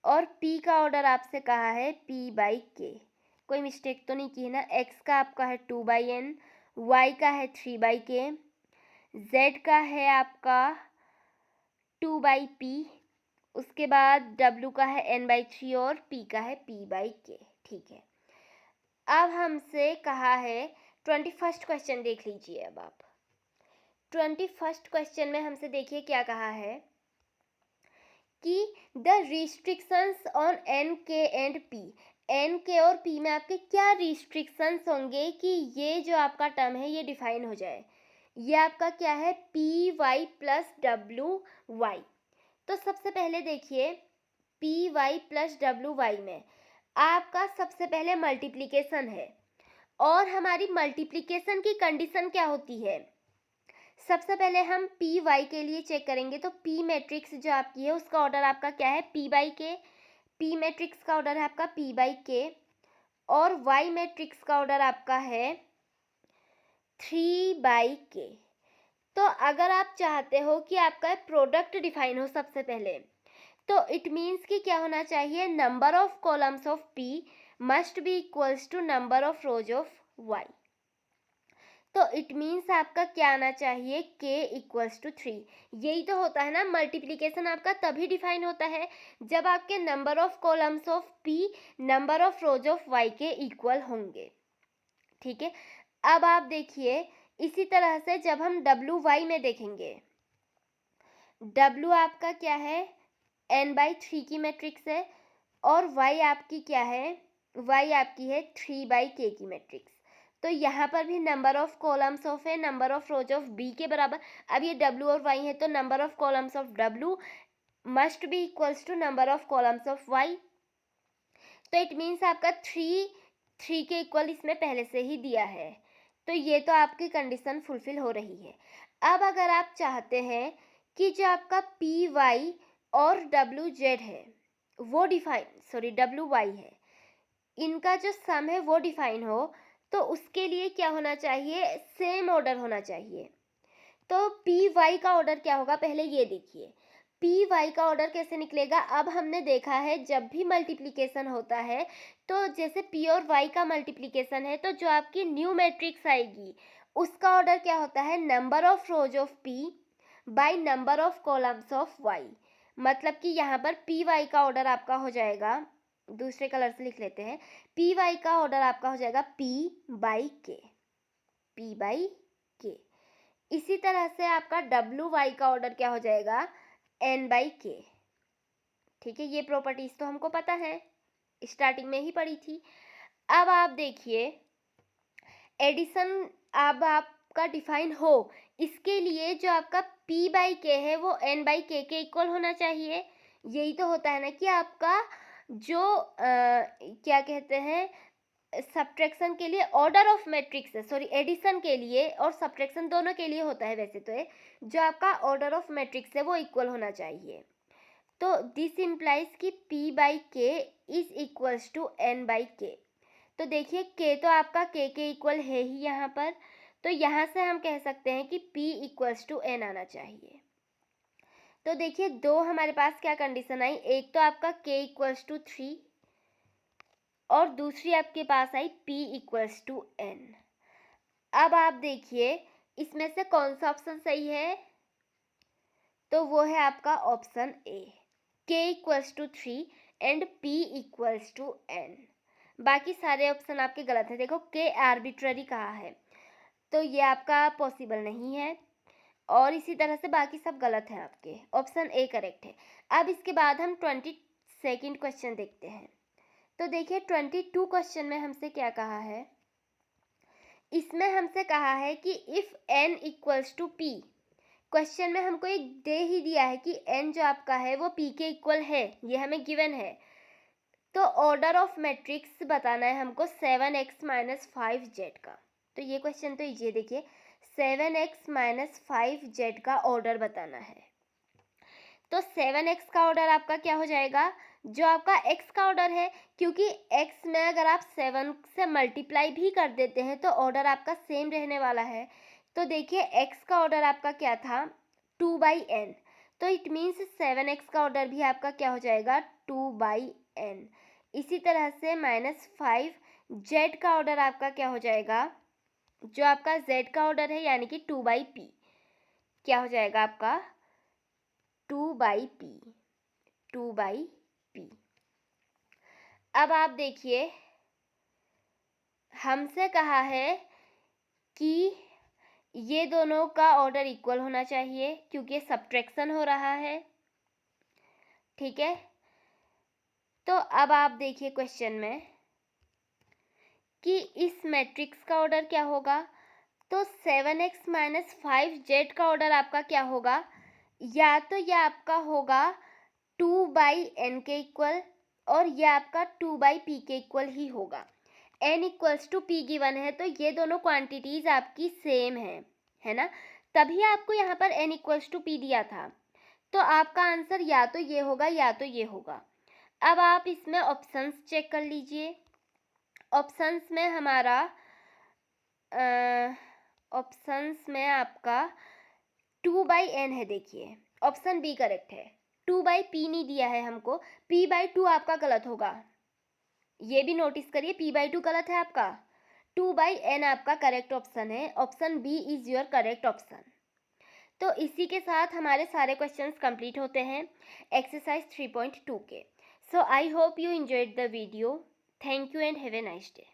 और p का ऑर्डर आपसे कहा है p/k। कोई मिस्टेक तो नहीं की है ना। x का आपका है 2/n, y का है 3/k, z का है आपका 2/p, उसके बाद w का है n/3, और p का है p/k। ठीक है, अब हमसे कहा है 21st क्वेश्चन देख लीजिए। अब आप 21st क्वेश्चन में हमसे देखिए क्या कहा है कि द रिस्ट्रिक्शंस ऑन एन के एंड पी। एन के और पी में आपके क्या रिस्ट्रिक्शंस होंगे कि ये जो आपका टर्म है ये डिफाइन हो जाए। ये आपका क्या है, P Y plus W Y. तो सबसे पहले देखिए, P Y plus W Y में आपका सबसे पहले मल्टीप्लिकेशन है, और हमारी मल्टीप्लिकेशन की कंडीशन क्या होती है। सबसे पहले हम पी वाई के लिए चेक करेंगे। तो पी मैट्रिक्स जो आपकी है उसका ऑर्डर आपका क्या है, p/k। पी मैट्रिक्स का ऑर्डर है आपका p/k, और वाई मैट्रिक्स का ऑर्डर आपका है 3/k। तो अगर आप चाहते हो कि आपका प्रोडक्ट डिफाइन हो सबसे पहले, तो इट मीन्स कि क्या होना चाहिए, number of columns of p must be equals to number of rows of y। तो इट मीन्स आपका क्या आना चाहिए, k इक्वल्स टू 3। यही तो होता है ना, मल्टीप्लिकेशन आपका तभी डिफाइन होता है जब आपके number of columns of p number of rows of y के इक्वल होंगे। ठीक है, अब आप देखिए इसी तरह से जब हम WY में देखेंगे, W आपका क्या है, n/3 की मैट्रिक्स है, और Y आपकी क्या है, Y आपकी है 3/k की मैट्रिक्स। तो यहाँ पर भी नंबर ऑफ कॉलम्स ऑफ है number of rows of B के बराबर। अब ये W और Y है, तो number of columns of W must be equals to number of columns of Y। तो इट मीन्स आपका 3 के इक्वल इसमें पहले से ही दिया है, तो ये तो आपकी कंडीशन फुलफिल हो रही है। अब अगर आप चाहते हैं कि जो आपका PY और WZ है वो WY है, इनका जो सम है वो डिफाइन हो, तो उसके लिए क्या होना चाहिए, सेम ऑर्डर होना चाहिए। तो PY का ऑर्डर क्या होगा, पहले ये देखिए PY का ऑर्डर कैसे निकलेगा। अब हमने देखा है जब भी मल्टीप्लिकेशन होता है, तो जैसे P और Y का मल्टीप्लिकेशन है, तो जो आपकी न्यू मैट्रिक्स आएगी उसका ऑर्डर क्या होता है, number of rows of P by number of columns of Y। मतलब कि यहाँ पर PY का ऑर्डर आपका हो जाएगा, दूसरे कलर से लिख लेते हैं, PY का ऑर्डर आपका हो जाएगा P/k। इसी तरह से आपका WY का ऑर्डर क्या हो जाएगा, n/k। ठीक है, ये प्रॉपर्टीज तो हमको पता है, स्टार्टिंग में ही पढ़ी थी। अब आप देखिए एडिशन अब आपका डिफाइन हो, इसके लिए जो आपका p/k है वो n/k के इक्वल होना चाहिए। यही तो होता है ना कि आपका जो क्या कहते हैं सब्ट्रैक्शन के लिए ऑर्डर ऑफ मैट्रिक्स है, सॉरी एडिशन के लिए और सब्ट्रैक्शन दोनों के लिए होता है वैसे तो ये, जो आपका ऑर्डर ऑफ मैट्रिक्स है वो इक्वल होना चाहिए। तो दिस इम्प्लाइज कि p/k is equals to n/k। तो देखिए k तो आपका k के इक्वल है ही यहाँ पर, तो यहाँ से हम कह सकते हैं कि p इक्वल्स टू n आना चाहिए। तो देखिए दो हमारे पास क्या कंडीशन आई, एक तो आपका k इक्वल्स टू 3 और दूसरी आपके पास आई p इक्वल्स टू n। अब आप देखिए इसमें से कौन सा ऑप्शन सही है, तो वो है आपका option A, k equals to 3 and p equals to n। बाकी सारे ऑप्शन आपके गलत हैं। देखो k आर्बिट्ररी कहा है, तो ये आपका पॉसिबल नहीं है, और इसी तरह से बाकी सब गलत हैं आपके, ऑप्शन ए करेक्ट है। अब इसके बाद हम 22nd क्वेश्चन देखते हैं। तो देखिए 22 क्वेश्चन में हमसे क्या कहा है, इसमें हमसे कहा है कि if n equals to p, question में हमको एक दे ही दिया है कि n जो आपका है वो p के इक्वल है, ये हमें गिवन है। तो ऑर्डर ऑफ मैट्रिक्स बताना है हमको 7x माइनस 5z का। तो ये क्वेश्चन तो इजी है, देखिए 7x माइनस 5z का ऑर्डर बताना है। तो 7x का ऑर्डर आपका क्या हो जाएगा, जो आपका x का ऑर्डर है, क्योंकि x में अगर आप 7 से मल्टीप्लाई भी कर देते हैं तो ऑर्डर आपका सेम रहने वाला है। तो देखिए x का ऑर्डर आपका क्या था 2/n, तो इट मीन्स 7x का ऑर्डर भी आपका क्या हो जाएगा 2/n। इसी तरह से -5 z का ऑर्डर आपका क्या हो जाएगा, जो आपका z का ऑर्डर है यानी कि 2/p, क्या हो जाएगा आपका 2/p, 2/p। अब आप देखिए हमसे कहा है कि ये दोनों का ऑर्डर इक्वल होना चाहिए क्योंकि सब्ट्रैक्शन हो रहा है, ठीक है। तो अब आप देखिए क्वेश्चन में कि इस मैट्रिक्स का ऑर्डर क्या होगा, तो 7x माइनस 5z का ऑर्डर आपका क्या होगा, या तो यह आपका होगा 2/n के इक्वल और यह आपका 2/p के इक्वल ही होगा। n equals to p given है, तो ये दोनों क्वांटिटीज आपकी सेम है ना, तभी आपको यहाँ पर n इक्वल्स टू p दिया था। तो आपका आंसर या तो ये होगा या तो ये होगा। अब आप इसमें ऑप्शंस चेक कर लीजिए। ऑप्शंस में हमारा ऑप्शंस में आपका 2/n है, देखिए ऑप्शन बी करेक्ट है। 2/p नहीं दिया है हमको, p/2 आपका गलत होगा, ये भी नोटिस करिए p/2 गलत है आपका, 2/n आपका करेक्ट ऑप्शन है, option B is your correct option. तो इसी के साथ हमारे सारे क्वेश्चंस कंप्लीट होते हैं एक्सरसाइज 3.2 के। So I hope you enjoyed the video. Thank you and have a nice day.